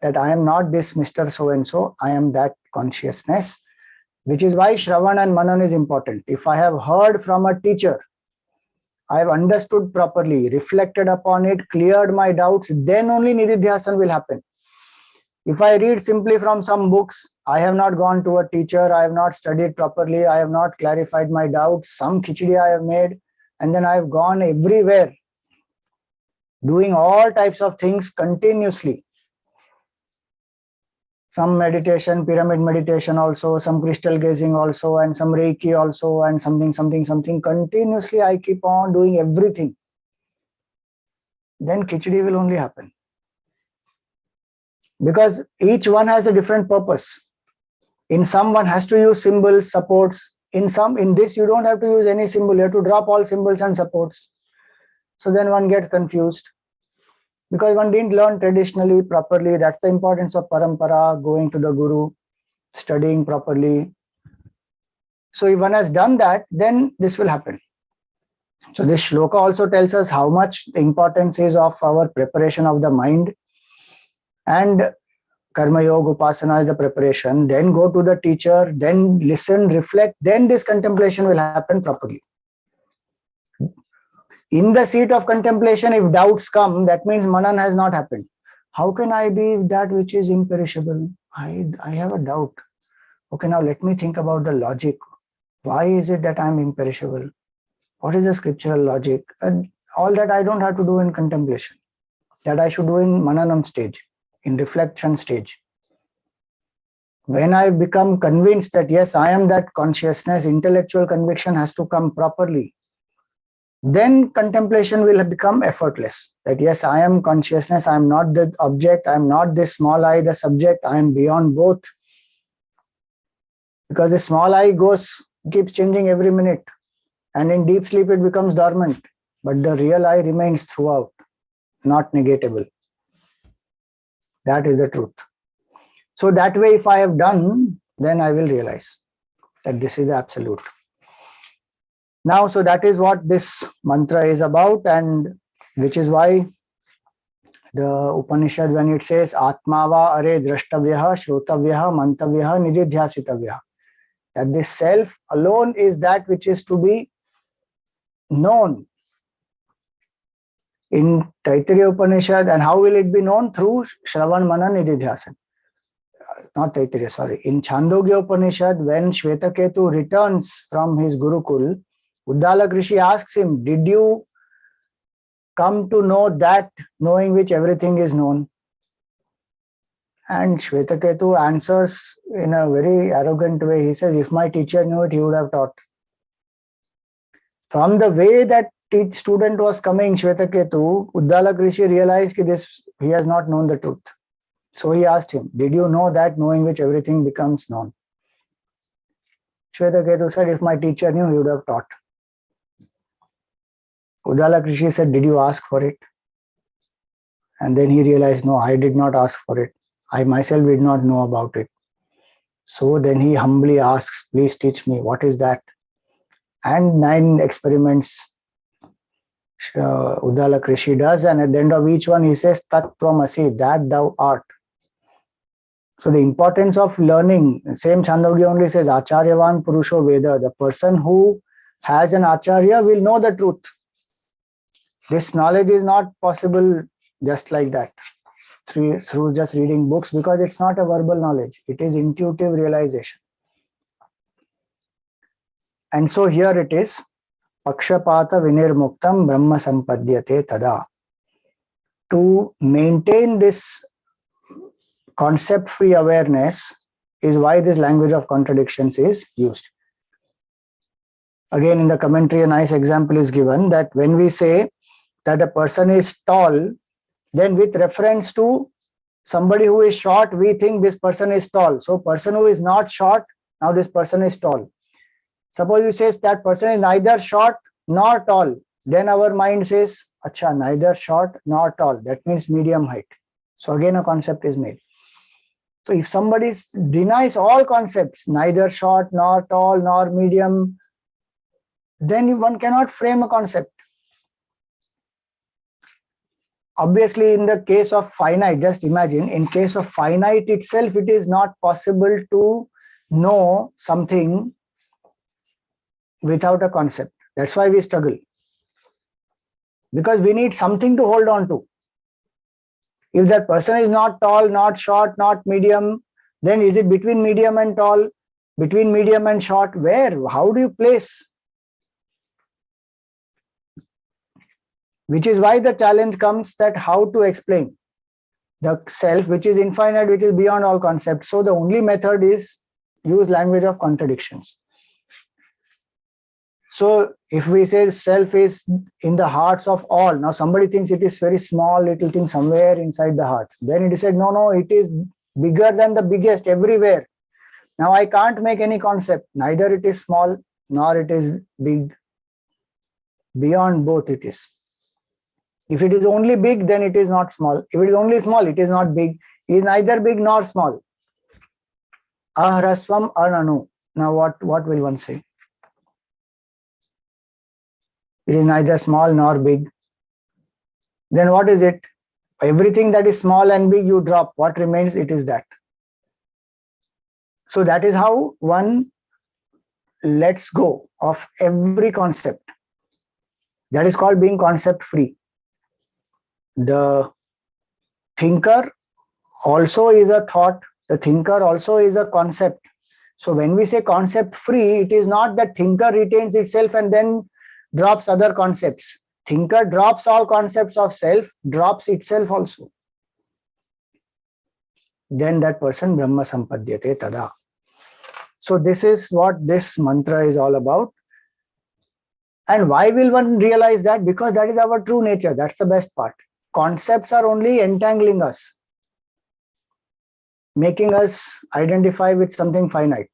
Speaker 5: That I am not this Mr. So-and-so, I am that consciousness. Which is why Shravan and Manan is important. If I have heard from a teacher, I have understood properly, reflected upon it, cleared my doubts, then only Nididhyasan will happen. If I read simply from some books, I have not gone to a teacher, I have not studied properly, I have not clarified my doubts, some khichdi I have made, and then I have gone everywhere, doing all types of things continuously. Some meditation, pyramid meditation also, some crystal gazing also, and some Reiki also, and something. Continuously I keep on doing everything. Then khichdi will only happen. Because each one has a different purpose. In some one has to use symbols, supports. In this you don't have to use any symbol. You have to drop all symbols and supports. So then one gets confused. Because one didn't learn traditionally properly. That's the importance of parampara, going to the guru, studying properly. So if one has done that, then this will happen. So this shloka also tells us how much the importance is of our preparation of the mind. And Karma Yoga Upasana is the preparation. Then go to the teacher, then listen, reflect, then this contemplation will happen properly. In the seat of contemplation, if doubts come, that means Manan has not happened. How can I be that which is imperishable? I have a doubt. Okay, now let me think about the logic. Why is it that I am imperishable? What is the scriptural logic? And all that I don't have to do in contemplation. That I should do in Mananam stage, in reflection stage. When I become convinced that yes, I am that consciousness, intellectual conviction has to come properly. Then contemplation will become effortless. That yes, I am consciousness, I am not the object, I am not this small I, the subject, I am beyond both. Because the small I keeps changing every minute. And in deep sleep it becomes dormant. But the real I remains throughout, not negatable. That is the truth. So that way, if I have done, then I will realize that this is the absolute. Now, so that is what this mantra is about, and which is why the Upanishad, when it says Atmava are drashtavyaha, shrotavyaha, mantavyaha, nididhyasitavyaha, that this self alone is that which is to be known in Taittiriya Upanishad. And how will it be known? Through Shravan, Manan, Nididhyasan. Not Taittiriya, sorry. In Chandogya Upanishad, when Shvetaketu returns from his Gurukul, Uddalak Rishi asks him, did you come to know that knowing which everything is known? And Shvetaketu answers in a very arrogant way. He says, if my teacher knew it, he would have taught. From the way that student was coming, Shvetaketu, Uddalak Rishi realized that he has not known the truth. So he asked him, did you know that knowing which everything becomes known? Shvetaketu said, if my teacher knew, he would have taught. Udala Krishi said, did you ask for it? And then he realized, no, I did not ask for it. I myself did not know about it. So then he humbly asks, please teach me, what is that? And 9 experiments Udala Krishi does, and at the end of each one he says, Tat Tvamasi, that thou art. So the importance of learning, same Chandogya only says, Acharyavan Purusho Veda, the person who has an Acharya will know the truth. This knowledge is not possible just like that, through just reading books, because it's not a verbal knowledge, it is intuitive realization. And so here it is, Pakshapata Vinirmuktam Brahma Sampadyate Tada. To maintain this concept-free awareness is why this language of contradictions is used. Again, in the commentary, a nice example is given that when we say that a person is tall, then with reference to somebody who is short, we think this person is tall. So person who is not short, now this person is tall. Suppose you say that person is neither short nor tall, then our mind says, Acha, neither short nor tall. That means medium height. So again a concept is made. So if somebody denies all concepts, neither short nor tall nor medium, then one cannot frame a concept. Obviously, in the case of finite, just imagine, in case of finite itself, it is not possible to know something without a concept. That's why we struggle. Because we need something to hold on to. If that person is not tall, not short, not medium, then is it between medium and tall, between medium and short? Where? How do you place? Which is why the challenge comes that how to explain the self, which is infinite, which is beyond all concepts. So the only method is use language of contradictions. So if we say self is in the hearts of all, now somebody thinks it is very small little thing somewhere inside the heart. Then it is said, no, it is bigger than the biggest everywhere. Now I can't make any concept. Neither it is small nor it is big. Beyond both it is. If it is only big, then it is not small. If it is only small, it is not big. It is neither big nor small. Ahrasvam ananu. Now what will one say? It is neither small nor big. Then what is it? Everything that is small and big you drop. What remains? It is that. So that is how one lets go of every concept. That is called being concept free. The thinker also is a thought. The thinker also is a concept. So when we say concept free, it is not that thinker retains itself and then drops other concepts. Thinker drops all concepts of self, drops itself also. Then that person Brahma Sampadyate Tada. So this is what this mantra is all about. And why will one realize that? Because that is our true nature. That's the best part. Concepts are only entangling us, making us identify with something finite.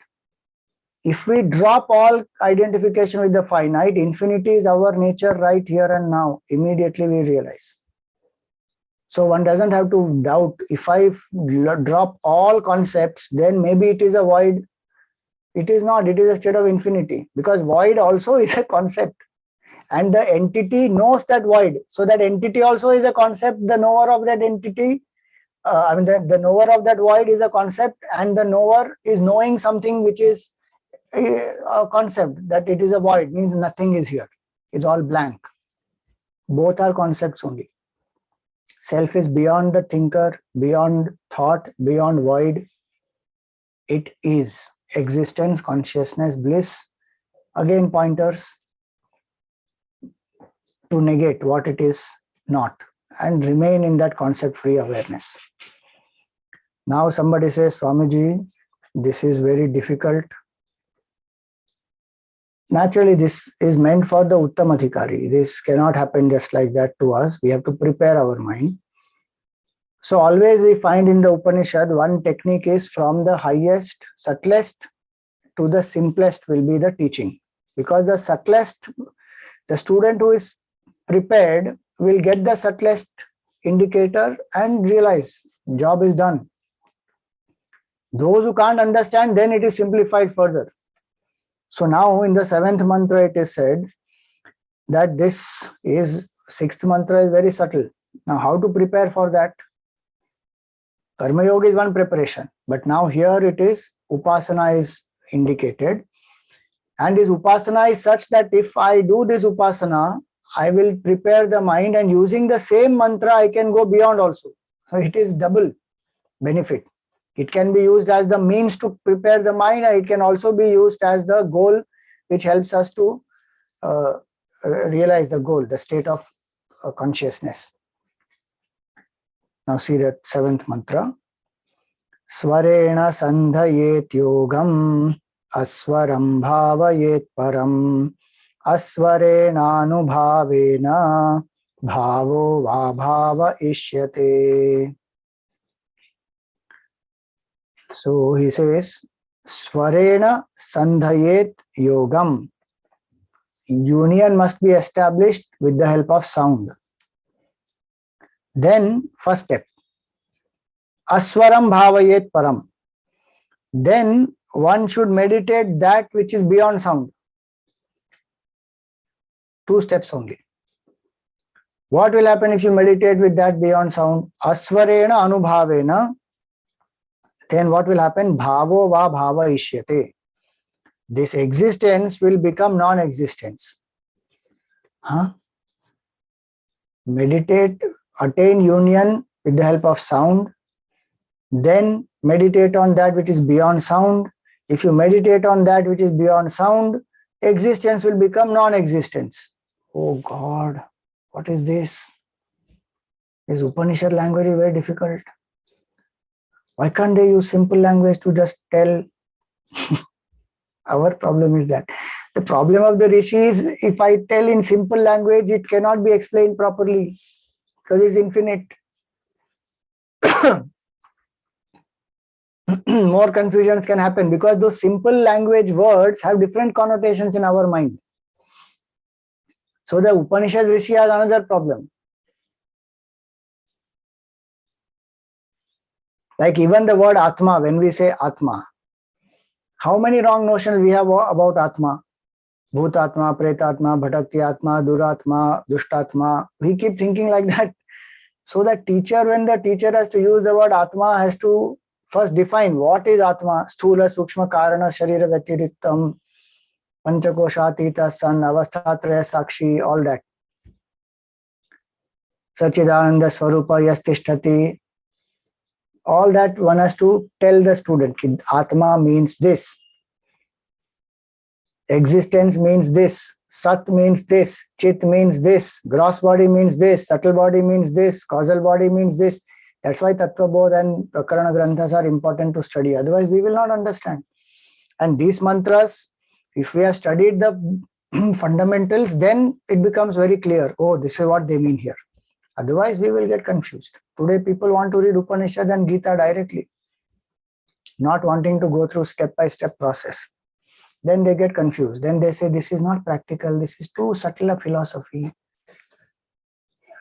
Speaker 5: If we drop all identification with the finite, infinity is our nature right here and now. Immediately we realize. So one doesn't have to doubt. If I drop all concepts, then maybe it is a void. It is not. It is a state of infinity, because void also is a concept. And the entity knows that void. So that entity also is a concept. The knower of that entity, the knower of that void is a concept, and the knower is knowing something which is a concept, that it is a void, means nothing is here. It's all blank. Both are concepts only. Self is beyond the thinker, beyond thought, beyond void. It is existence, consciousness, bliss. Again, pointers to negate what it is not and remain in that concept-free awareness. Now somebody says, Swamiji, this is very difficult. Naturally, this is meant for the Uttamadhikari. This cannot happen just like that to us. We have to prepare our mind. So always we find in the Upanishad, one technique is from the highest, subtlest to the simplest will be the teaching, because the subtlest, the student who is prepared will get the subtlest indicator and realize job is done. Those who can't understand, then it is simplified further. So now in the 7th mantra it is said that this is 6th mantra is very subtle. Now how to prepare for that? Karma Yoga is one preparation, but now here it is Upasana is indicated, and this Upasana is such that if I do this Upasana, I will prepare the mind, and using the same mantra I can go beyond also. So it is double benefit. It can be used as the means to prepare the mind, and it can also be used as the goal which helps us to realize the goal, the state of consciousness. Now see that 7th mantra. Svarena sandhayet yogam aswaram bhavayet param asvarena anubhavena bhavo va bhava ishyate. So he says, Svarena sandhayet yogam. Union must be established with the help of sound. Then, first step, Aswaram bhavayet param. Then one should meditate that which is beyond sound. 2 steps only. What will happen if you meditate with that beyond sound? Aswarena anubhavena. Then what will happen? Bhavo va bhava ishyate. This existence will become non-existence. Meditate, attain union with the help of sound. Then meditate on that which is beyond sound. If you meditate on that which is beyond sound, existence will become non-existence. Oh God, what is this? This Upanishad language is very difficult. Why can't they use simple language to just tell? Our problem is that. The problem of the rishi is, if I tell in simple language, it cannot be explained properly because it's infinite. More confusions can happen because those simple language words have different connotations in our mind. So the Upanishad rishi has another problem. Like even the word Atma, when we say Atma, how many wrong notions we have about Atma? Bhutatma, Pretatma, Bhatakti Atma, Duratma, Dushtatma. We keep thinking like that. So the teacher, when the teacher has to use the word Atma, has to first define what is Atma. Sthula, Sukshma, Karana, Sharira, Vatiriktam, Panchakoshatita, San, Avasthatraya, Sakshi, all that. Sachidananda Swarupa, Yastishtati. All that one has to tell the student. Atma means this. Existence means this. Sat means this. Chit means this. Gross body means this. Subtle body means this. Causal body memes this. That's why Tattva Bodh and Prakarana Granthas are important to study. Otherwise, we will not understand. And these mantras, if we have studied the fundamentals, then it becomes very clear. Oh, this is what they mean here. Otherwise, we will get confused. Today, people want to read Upanishad and Gita directly, not wanting to go through step-by-step process. Then they get confused. Then they say, this is not practical. This is too subtle a philosophy.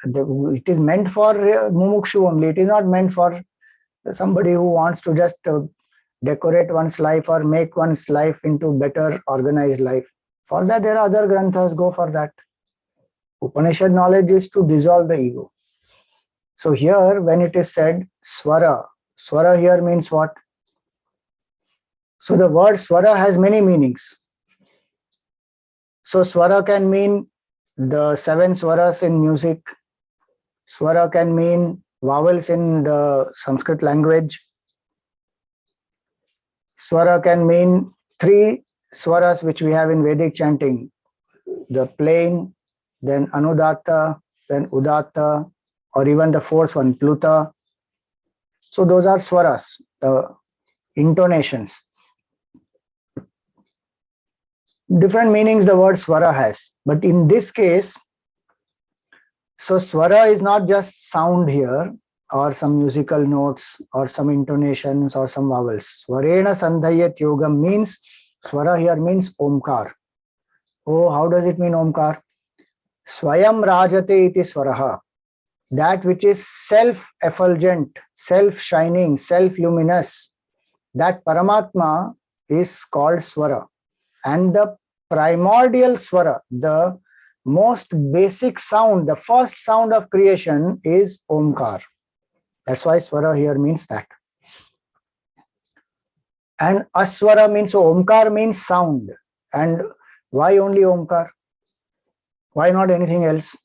Speaker 5: It is meant for mumukshu only. It is not meant for somebody who wants to just decorate one's life or make one's life into better organized life. For that, there are other granthas. Go for that. Upanishad knowledge is to dissolve the ego. So here, when it is said swara, swara here means what? So the word swara has many meanings. So swara can mean the 7 swaras in music. Swara can mean vowels in the Sanskrit language. Swara can mean 3 swaras which we have in Vedic chanting. The plain, then Anudatta, then Udatta, or even the 4th one, Pluta. So those are swaras, the intonations. Different meanings the word swara has. But in this case, so swara is not just sound here, or some musical notes, or some intonations, or some vowels. Swarena sandhayat yogam means Swara here means Omkar. Oh, how does it mean Omkar? Swayam Rajate iti Swaraha. That which is self-effulgent, self-shining, self-luminous, that Paramatma is called Swara. And the primordial Swara, the most basic sound, the first sound of creation is Omkar. That's why Swara here means that. And Aswara means, so Omkar means sound. And why only Omkar? Why not anything else?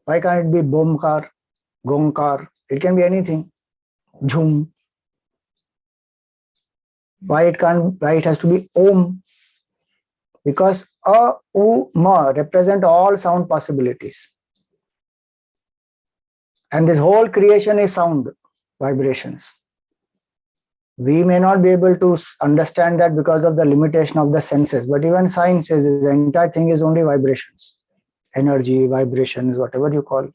Speaker 5: Why can't it be Bomkar, Gomkar? It can be anything. Jhum. Why it has to be Om? Because A, U, Ma represent all sound possibilities. And this whole creation is sound, vibrations. We may not be able to understand that because of the limitation of the senses, but even science says the entire thing is only vibrations. Energy, vibrations, whatever you call.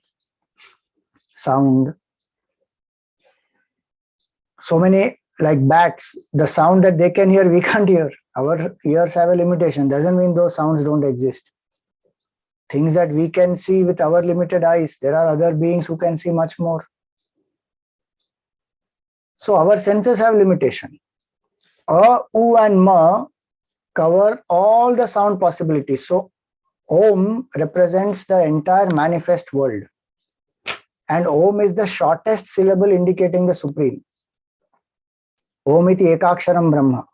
Speaker 5: Sound. So many, like bats, the sound that they can hear, we can't hear. Our ears have a limitation. Doesn't mean those sounds don't exist. Things that we can see with our limited eyes, there are other beings who can see much more. So our senses have limitation. A, U and Ma cover all the sound possibilities. So Om represents the entire manifest world. And Om is the shortest syllable indicating the Supreme. Om iti ekaksharam Brahma.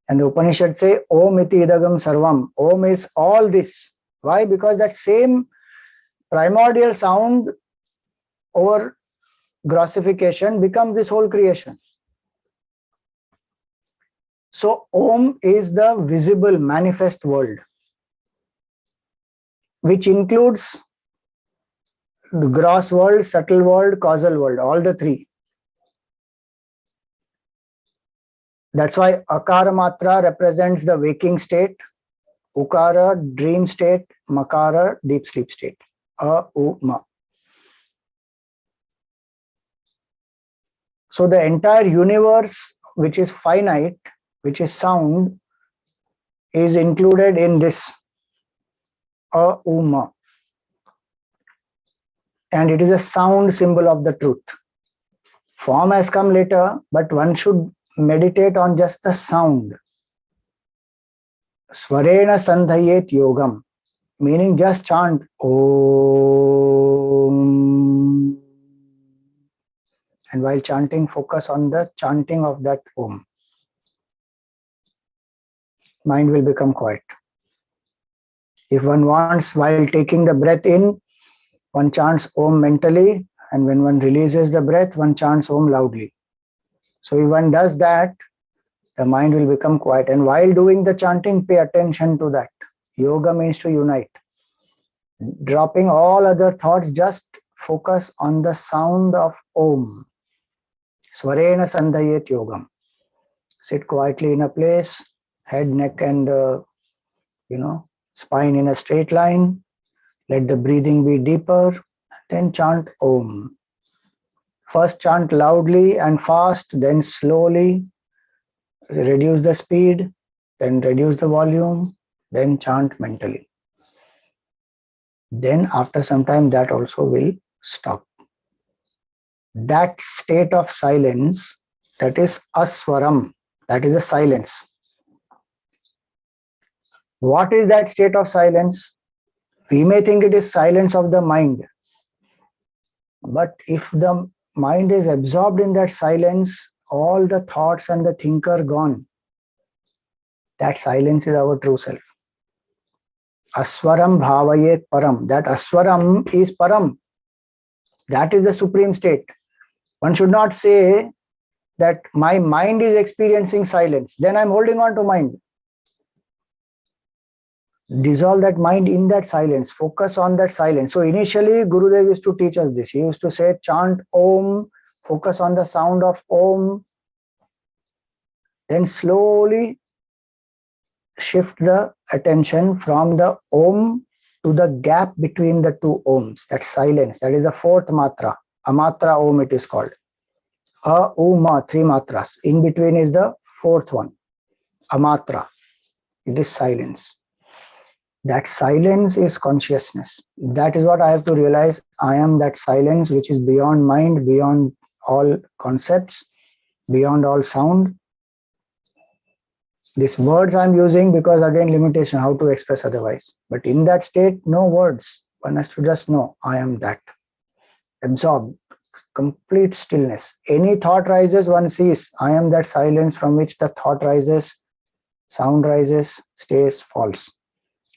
Speaker 5: And the Upanishad say, Om iti idagam sarvam. Om is all this. Why? Because that same primordial sound over grossification becomes this whole creation. So Om is the visible manifest world, which includes the gross world, subtle world, causal world, all the three. That's why Akara Matra represents the waking state, Ukara dream state, Makara deep sleep state. A, U, Ma. So the entire universe, which is finite, which is sound, is included in this A, U, Ma. And it is a sound symbol of the truth. Form has come later, but one should meditate on just the sound. Swarena sandhayet yogam, meaning just chant Om. And while chanting, focus on the chanting of that Om. Mind will become quiet. If one wants, while taking the breath in, one chants Om mentally, and when one releases the breath, one chants Om loudly. So if one does that, the mind will become quiet. And while doing the chanting, pay attention to that. Yoga means to unite. Dropping all other thoughts, just focus on the sound of Om. Swarena sandhayet yogam. Sit quietly in a place, head, neck, and spine in a straight line. Let the breathing be deeper. Then chant Om. First chant loudly and fast, then slowly. Reduce the speed, then reduce the volume, then chant mentally. Then after some time, that also will stop. That state of silence, that is aswaram, that is a silence. What is that state of silence? We may think it is silence of the mind. But if the mind is absorbed in that silence, all the thoughts and the thinker gone. That silence is our true self. Aswaram bhavayet param. That aswaram is param. That is the supreme state. One should not say that my mind is experiencing silence. Then I'm holding on to mind. Dissolve that mind in that silence. Focus on that silence. So initially, Gurudev used to teach us this. He used to say, chant Om, focus on the sound of Om. Then slowly shift the attention from the Om to the gap between the two Oms. That silence. That is the fourth matra. Amatra Om it is called. A, U, Ma, three matras. In between is the fourth one. Amatra. It is silence. That silence is consciousness. That is what I have to realize. I am that silence which is beyond mind, beyond all concepts, beyond all sound. These words I'm using because again limitation, how to express otherwise. But in that state, no words. One has to just know, I am that. Absorb, complete stillness. Any thought rises, one sees, I am that silence from which the thought rises, sound rises, stays, falls.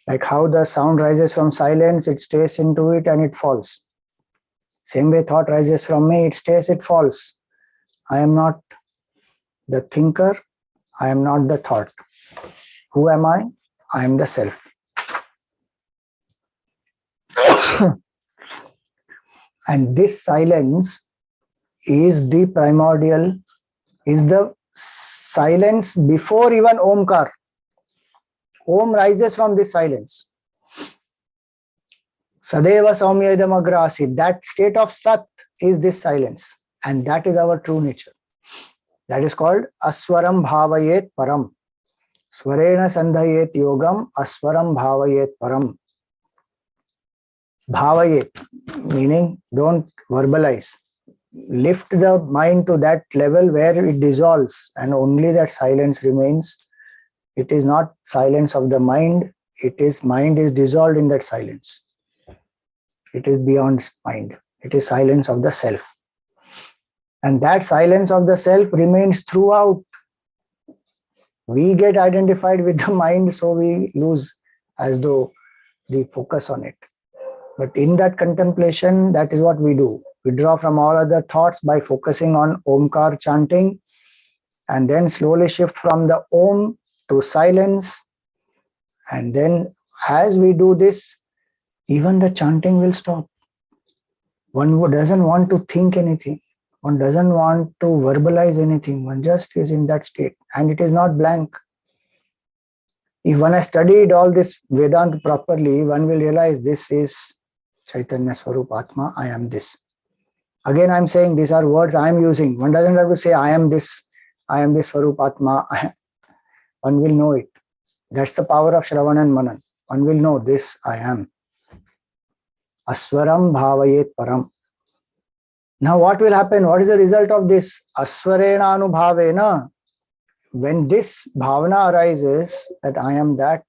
Speaker 5: Like how the sound rises from silence, it stays into it and it falls. Same way thought rises from me, it stays, it falls. I am not the thinker, I am not the thought. Who am I? I am the self. And this silence is the primordial, is the silence before even Omkar. Om rises from this silence. Sadeva Saumya Idam Agra Asit. That state of Sat is this silence. And that is our true nature. That is called Aswaram Bhavayet Param. Swarena Sandhayet Yogam Aswaram Bhavayet Param. Bhavayet, meaning don't verbalize. Lift the mind to that level where it dissolves and only that silence remains. It is not silence of the mind, it is mind is dissolved in that silence. It is beyond mind. It is silence of the self. And that silence of the self remains throughout. We get identified with the mind, so we lose as though the focus on it. But in that contemplation, that is what we do. We draw from all other thoughts by focusing on Omkar chanting and then slowly shift from the Om to silence. And then as we do this, even the chanting will stop. One doesn't want to think anything. One doesn't want to verbalize anything. One just is in that state. And it is not blank. If one has studied all this Vedanta properly, one will realize this is Chaitanya Swarup Atma, I am this. Again, I'm saying these are words I am using. One doesn't have to say I am this Swarup Atma. One will know it. That's the power of Shravan and Manan. One will know this I am. Aswaram Bhavayet Param. Now what will happen? What is the result of this? Aswarena Anubhavena. When this bhavana arises, that I am that,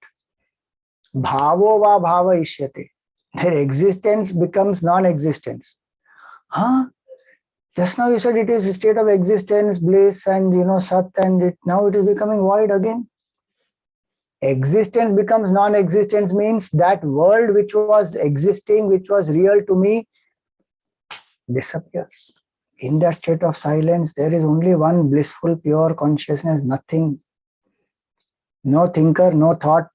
Speaker 5: bhavo va bhava ishyate. Their existence becomes non-existence. Huh? Just now you said it is a state of existence, bliss, and sat, and now it is becoming void again. Existence becomes non-existence means that world which was existing, which was real to me, disappears. In that state of silence, there is only one blissful, pure consciousness, nothing. No thinker, no thought,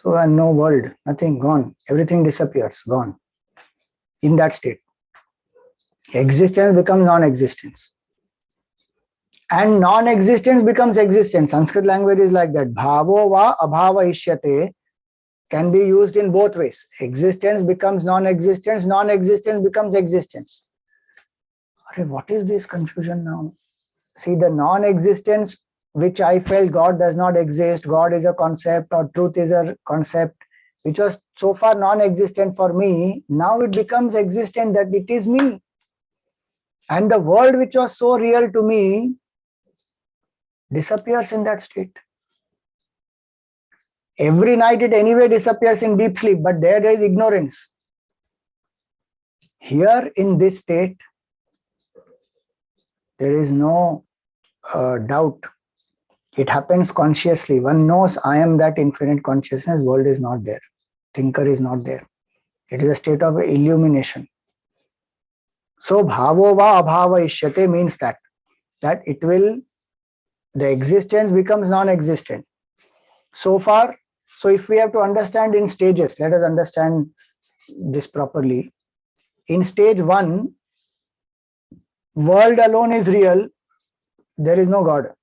Speaker 5: and no world, nothing, gone. Everything disappears, gone. In that state, existence becomes non-existence. And non-existence becomes existence. Sanskrit language is like that. Bhavo va abhava ishyate can be used in both ways. Existence becomes non-existence, non-existence becomes existence. What is this confusion now? See, the non-existence which I felt God does not exist, God is a concept or truth is a concept, which was so far non-existent for me, now it becomes existent that it is me. And the world which was so real to me disappears in that state. Every night it anyway disappears in deep sleep, but there is ignorance. Here in this state, there is no doubt. It happens consciously. One knows I am that infinite consciousness, world is not there. Thinker is not there. It is a state of illumination. So bhavo va abhava ishyate means that it will, the existence becomes non-existent. So far, so if we have to understand in stages, let us understand this properly. In stage 1, world alone is real, there is no God.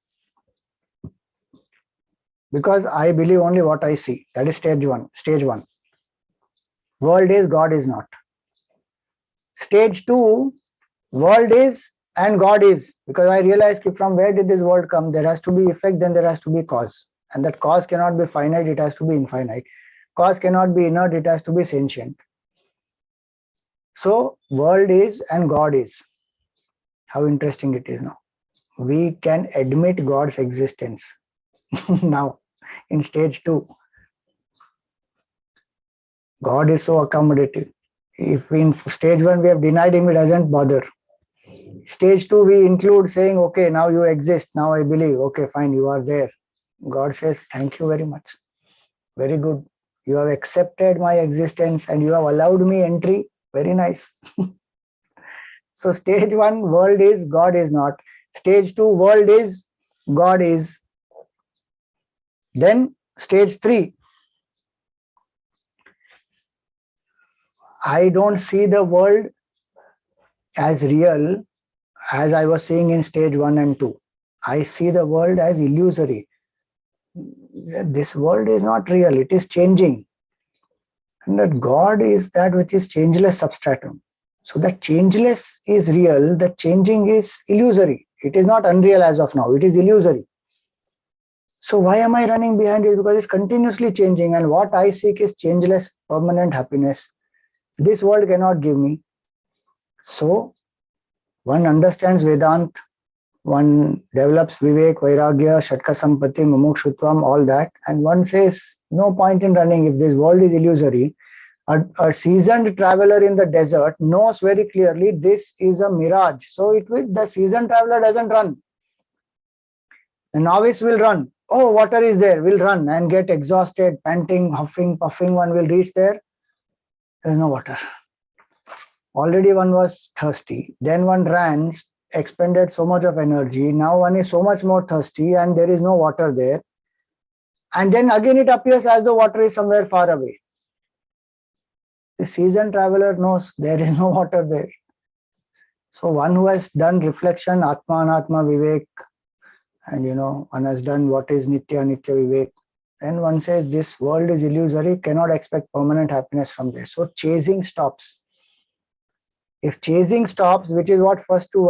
Speaker 5: Because I believe only what I see. That is stage 1. Stage 1. World is, God is not. Stage 2, world is and God is. Because I realize from where did this world come? There has to be effect, then there has to be cause. And that cause cannot be finite, it has to be infinite. Cause cannot be inert, it has to be sentient. So world is and God is. How interesting it is now. We can admit God's existence now in stage 2. God is so accommodative. If in stage 1 we have denied him, it doesn't bother. Stage 2 we include saying, okay, now you exist, now I believe, okay, fine, you are there. God says, thank you very much. Very good. You have accepted my existence and you have allowed me entry. Very nice. So stage 1, world is, God is not. Stage 2, world is, God is. Then stage 3, I don't see the world as real as I was saying in stage 1 and 2. I see the world as illusory. This world is not real, it is changing. And that God is that which is changeless substratum. So that changeless is real, the changing is illusory. It is not unreal as of now, it is illusory. So why am I running behind it? Because it's continuously changing, and what I seek is changeless, permanent happiness. This world cannot give me. So one understands Vedant, one develops Vivek, Vairagya, Shatka Sampatti, Mumukshutvam, all that, and one says, no point in running if this world is illusory. A seasoned traveler in the desert knows very clearly this is a mirage. So the seasoned traveler doesn't run. The novice will run. Oh, water is there, will run and get exhausted, panting, huffing, puffing. One will reach there. There's no water. Already one was thirsty. Then one ran, expended so much of energy. Now one is so much more thirsty and there is no water there. And then again it appears as though water is somewhere far away. The seasoned traveler knows there is no water there. So one who has done reflection, Atma, Anatma, Vivek, and one has done what is Nitya, Nitya, Vivek, then one says this world is illusory, cannot expect permanent happiness from there. So chasing stops. If chasing stops, which is what first 3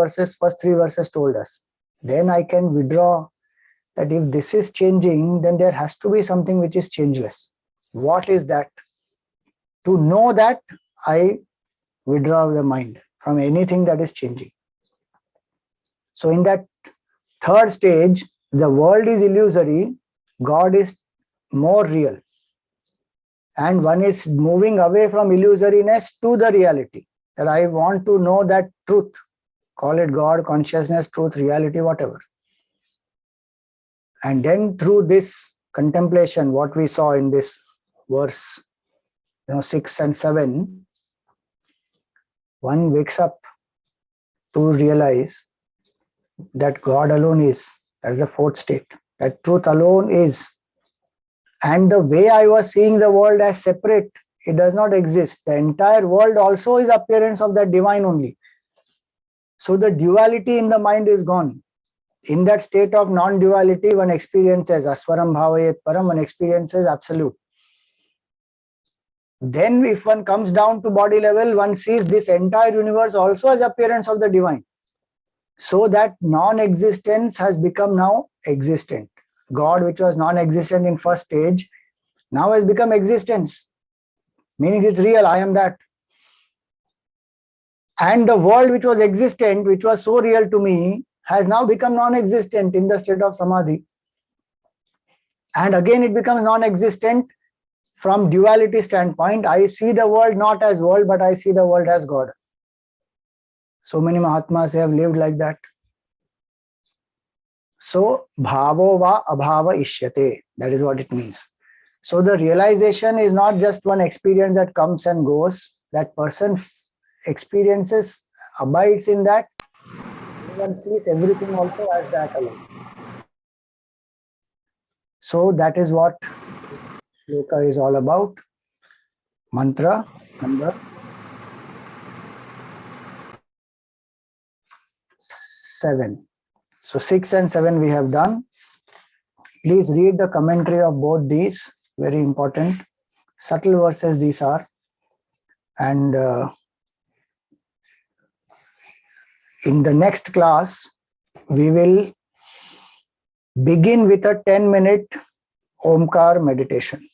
Speaker 5: verses told us, then I can withdraw that if this is changing, then there has to be something which is changeless. What is that? To know that, I withdraw the mind from anything that is changing. So in that third stage, the world is illusory, God is more real. And one is moving away from illusoriness to the reality. That I want to know that truth. Call it God, consciousness, truth, reality, whatever. And then through this contemplation, what we saw in this verse, 6 and 7, one wakes up to realize that God alone is. That's the fourth state. That truth alone is. And the way I was seeing the world as separate, it does not exist. The entire world also is appearance of that divine only. So the duality in the mind is gone. In that state of non-duality, one experiences Aswaram Bhavayet Param, one experiences absolute. Then if one comes down to body level, one sees this entire universe also as appearance of the divine. So that non-existence has become now existent. God, which was non-existent in first stage, now has become existence. Meaning it's real, I am that. And the world which was existent, which was so real to me, has now become non-existent in the state of Samadhi. And again it becomes non-existent from duality standpoint. I see the world not as world, but I see the world as God. So many Mahatmas have lived like that. So, bhavo va abhava ishyate. That is what it means. So the realization is not just one experience that comes and goes. That person experiences, abides in that. One sees everything also as that alone. So that is what shloka is all about. Mantra number 7. So 6 and 7 we have done. Please read the commentary of both these. Very important. Subtle verses these are. And in the next class, we will begin with a 10-minute Omkar meditation.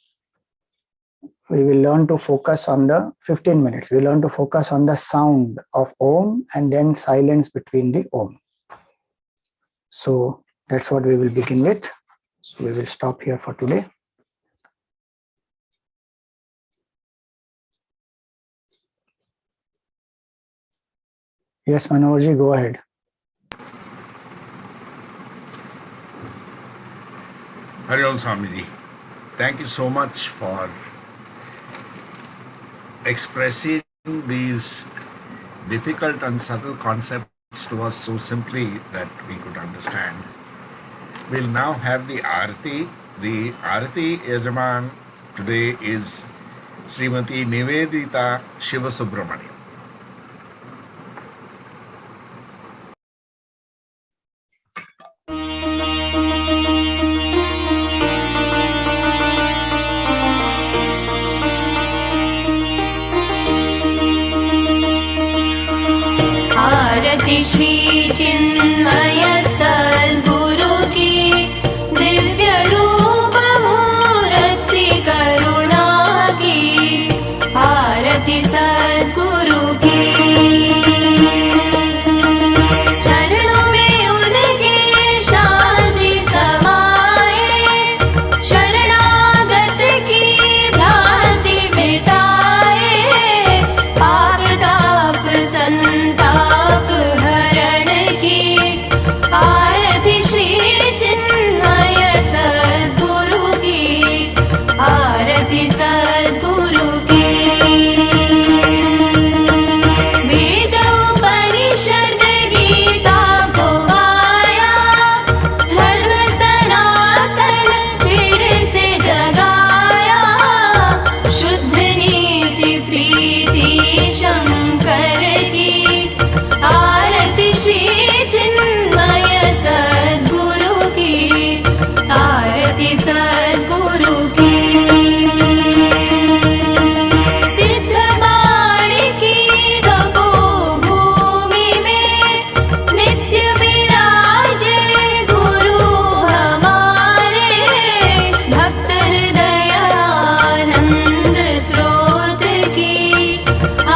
Speaker 5: We will learn to focus on the 15 minutes. We learn to focus on the sound of Om and then silence between the Om. So that's what we will begin with. So we will stop here for today. Yes, Manoharji, go ahead.
Speaker 4: Hari Om Swamiji, thank you so much for expressing these difficult and subtle concepts to us so simply that we could understand. We'll now have the Arati. The Arati Yajaman today is Srimati Nivedita Shivasubramaniam.
Speaker 6: आरति श्री चिन्मय सद्गुरु की दिव्य रूप मूर्ति करुणा की आरति सद्गुरु की चरणों में उनके शांति समाए शरणागत की भ्रांति मिटाए पाप ताप संताप हरण की आरति श्री चिन्मय सद्गुरु की आरति सद्गुरु की वेद उपनिषद गीता को गाया धर्म सनातन फिर से जगाया शुद्ध नीति प्रीति शंकर की आरति श्री चिन्मय सद्गुरु की आरति सद्गुरु की सिद्ध माणिकी तपोभूमि में नित्य विराजे गुरु हमारे भक्त हृदय आनंद स्रोत की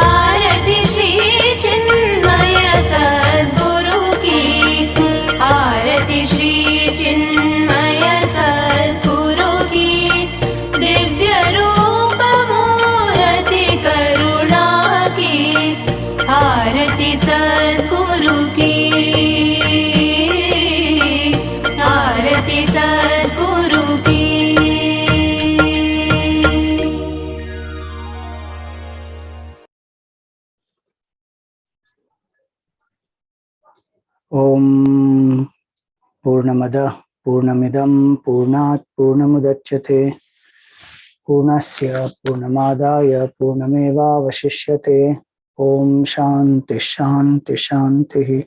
Speaker 6: आरति श्री चिन्मय सद्गुरु की आरति श्री चिन्मय सद्गुरु की दिव्य रूप मूर्ति करुणा की आरति सद्गुरु की आरति सद्गुरु की
Speaker 5: Om Purnamada Purnamidam Purnat Purnamudachyate Purnasya Purnamadaya Purnameva Vashishyate Om Shanti Shanti Shanti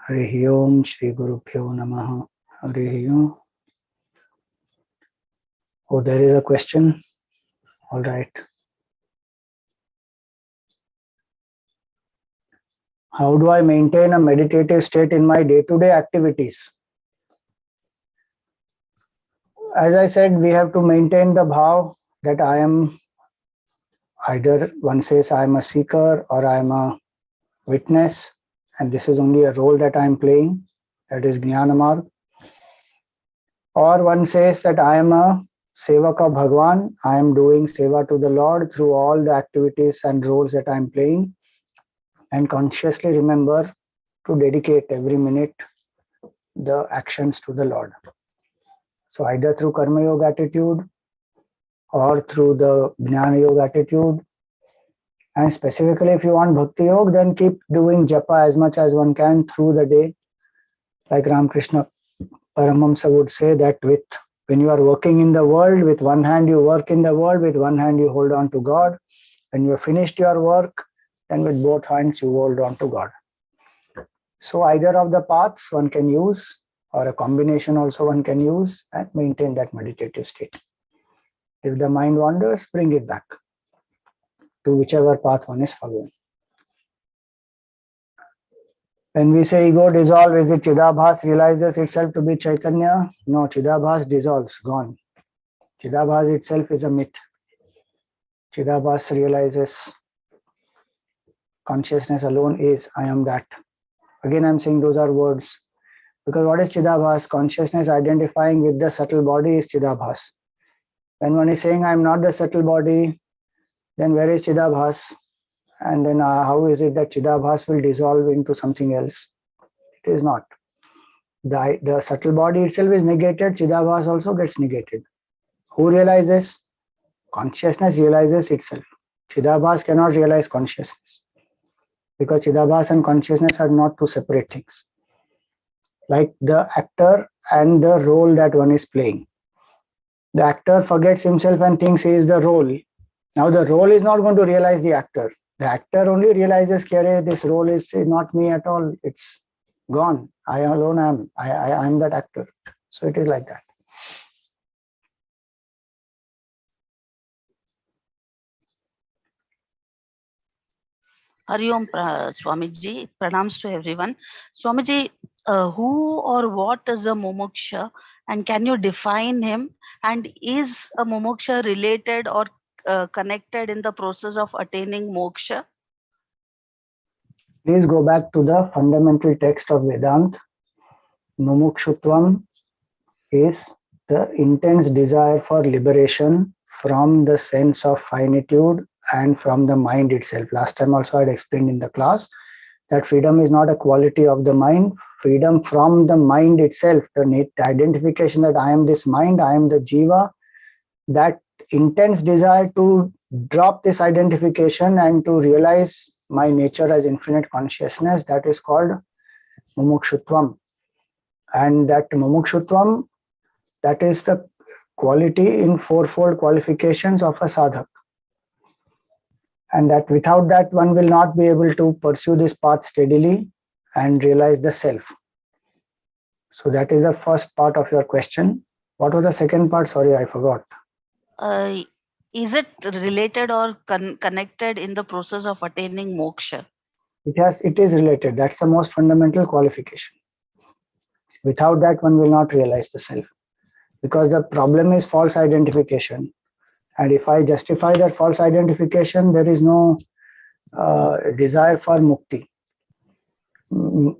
Speaker 5: Harihi Om Shri Gurubhyo Namaha Harihi Om. Oh, there is a question. All right. How do I maintain a meditative state in my day-to-day activities? As I said, we have to maintain the bhav that I am either one says I am a seeker or I am a witness, and this is only a role that I am playing, that is Jnana Marg. Or one says that I am a Sevaka Bhagwan, I am doing seva to the Lord through all the activities and roles that I am playing, and consciously remember to dedicate every minute the actions to the Lord. So either through Karma Yoga attitude or through the Jnana Yoga attitude. And specifically if you want Bhakti Yoga, then keep doing japa as much as one can through the day. Like Ramakrishna Paramahamsa would say that when you are working in the world, with one hand you work in the world, with one hand you hold on to God. When you have finished your work, then with both hands you hold on to God. So either of the paths one can use, or a combination also one can use, and maintain that meditative state. If the mind wanders, bring it back to whichever path one is following. When we say ego dissolve, is it Chidabhas realizes itself to be Chaitanya? No, Chidabhas dissolves, gone. Chidabhas itself is a myth. Chidabhas realizes consciousness alone is I am that. Again, I'm saying those are words. Because what is Chidabhas? Consciousness identifying with the subtle body is Chidabhas. When one is saying I'm not the subtle body, then where is Chidabhas? And then how is it that Chidabhas will dissolve into something else? It is not. The subtle body itself is negated, Chidabhas also gets negated. Who realizes? Consciousness realizes itself. Chidabhas cannot realize consciousness because Chidabhas and consciousness are not two separate things. Like the actor and the role that one is playing. The actor forgets himself and thinks he is the role. Now the role is not going to realize the actor. The actor only realizes, this role is not me at all. It's gone. I alone am. I am that actor. So it is like that.
Speaker 7: Hari Om Swamiji, pranams to everyone. Swamiji, who or what is a mumuksha, and can you define him? And is a mumuksha related or connected in the process of attaining moksha?
Speaker 5: Please go back to the fundamental text of Vedanta. Mumukshutvam is the intense desire for liberation from the sense of finitude and from the mind itself. Last time also I had explained in the class that freedom is not a quality of the mind. Freedom from the mind itself, the identification that I am this mind, I am the jiva, that intense desire to drop this identification and to realize my nature as infinite consciousness, that is called mumukshutvam. And that mumukshutvam, that is the quality in fourfold qualifications of a sadhak. And that without that one will not be able to pursue this path steadily and realize the self. So that is the first part of your question. What was the second part? Sorry, I forgot.
Speaker 7: Is it related or connected in the process of attaining moksha?
Speaker 5: It is related. That's the most fundamental qualification. Without that, one will not realize the self. Because the problem is false identification. And if I justify that false identification, there is no desire for mukti.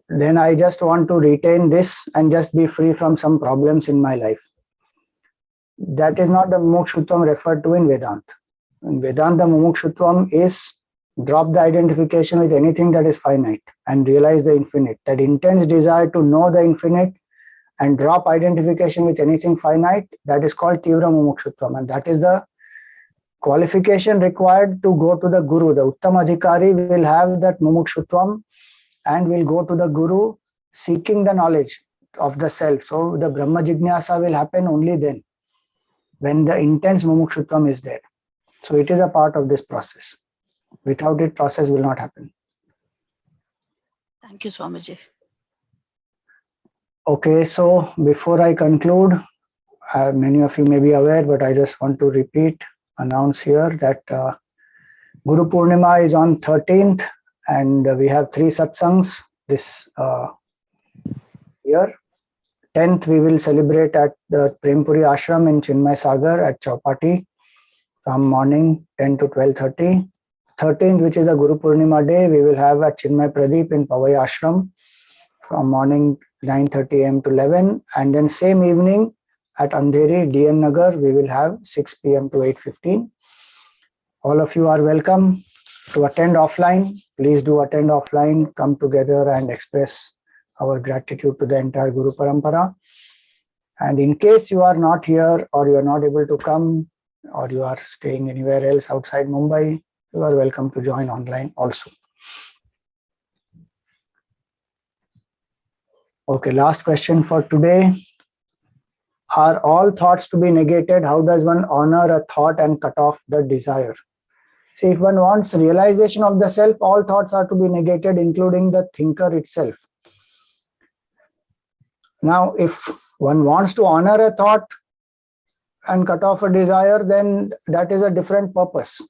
Speaker 5: Then I just want to retain this and just be free from some problems in my life. That is not the mumukshutvam referred to in Vedanta. In Vedanta, the mumukshutvam is drop the identification with anything that is finite and realize the infinite. That intense desire to know the infinite and drop identification with anything finite, that is called Tivra Mumukshutvam. And that is the qualification required to go to the Guru. The Uttam Adhikari will have that Mumukshutvam and will go to the Guru seeking the knowledge of the self. So the Brahma Jignasa will happen only then, when the intense Mumukshutvam is there. So it is a part of this process. Without it, process will not happen.
Speaker 7: Thank you, Swamiji.
Speaker 5: Okay, so before I conclude, many of you may be aware, but I just want to announce here that Guru Purnima is on 13th and we have 3 satsangs this year. 10th, we will celebrate at the Prempuri Ashram in Chinmay Sagar at Chowpatty from morning 10 to 12:30. 13th, which is the Guru Purnima day, we will have at Chinmay Pradeep in Pavai Ashram from morning 9:30 am to 11. And then same evening at Andheri, DN Nagar, we will have 6 p.m. to 8:15. All of you are welcome to attend offline. Please do attend offline, come together and express our gratitude to the entire Guru Parampara. And in case you are not here or you are not able to come or you are staying anywhere else outside Mumbai, you are welcome to join online also. Okay, last question for today. Are all thoughts to be negated? How does one honor a thought and cut off the desire? See, if one wants realization of the self, all thoughts are to be negated, including the thinker itself. Now, if one wants to honor a thought and cut off a desire, then that is a different purpose.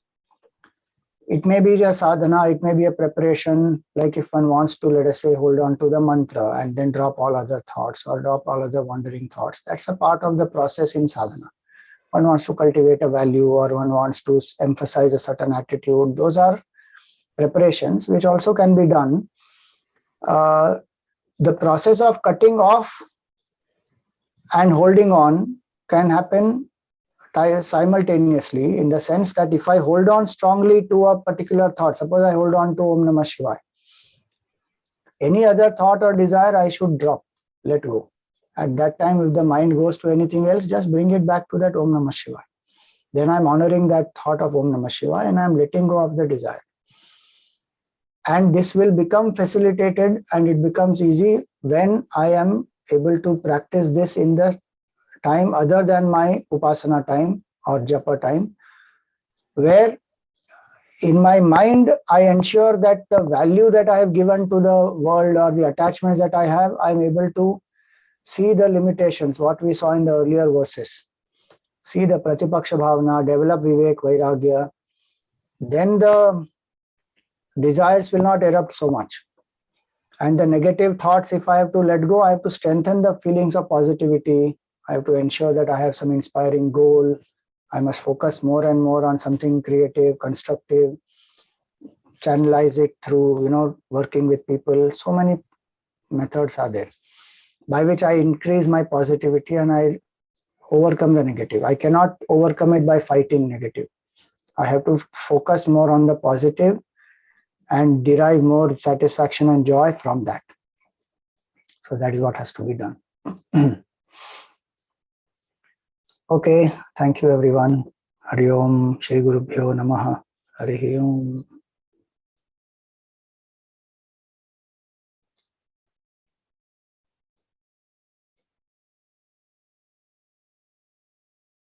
Speaker 5: It may be a sadhana, it may be a preparation, like if one wants to, let us say, hold on to the mantra and then drop all other thoughts or drop all other wandering thoughts. That's a part of the process in sadhana. one wants to cultivate a value or one wants to emphasize a certain attitude. Those are preparations which also can be done. The process of cutting off and holding on can happen simultaneously, in the sense that if I hold on strongly to a particular thought, suppose I hold on to Om Namah Shivaya, any other thought or desire I should drop, let go. At that time, if the mind goes to anything else, just bring it back to that Om Namah Shivaya. Then I'm honoring that thought of Om Namah Shivaya and I'm letting go of the desire. And this will become facilitated and it becomes easy when I am able to practice this in the time other than my Upasana time or Japa time, where in my mind I ensure that the value that I have given to the world or the attachments that I have, I'm able to see the limitations, what we saw in the earlier verses. See the Pratipaksha Bhavana, develop Vivek, Vairagya. Then the desires will not erupt so much. And the negative thoughts, if I have to let go, I have to strengthen the feelings of positivity. I have to ensure that I have some inspiring goal. I must focus more and more on something creative, constructive, channelize it through, working with people. So many methods are there by which I increase my positivity and I overcome the negative. I cannot overcome it by fighting negative. I have to focus more on the positive and derive more satisfaction and joy from that. So that is what has to be done. Okay, thank you everyone. Hari Om, Shri Gurubhyo Namaha. Hari Om.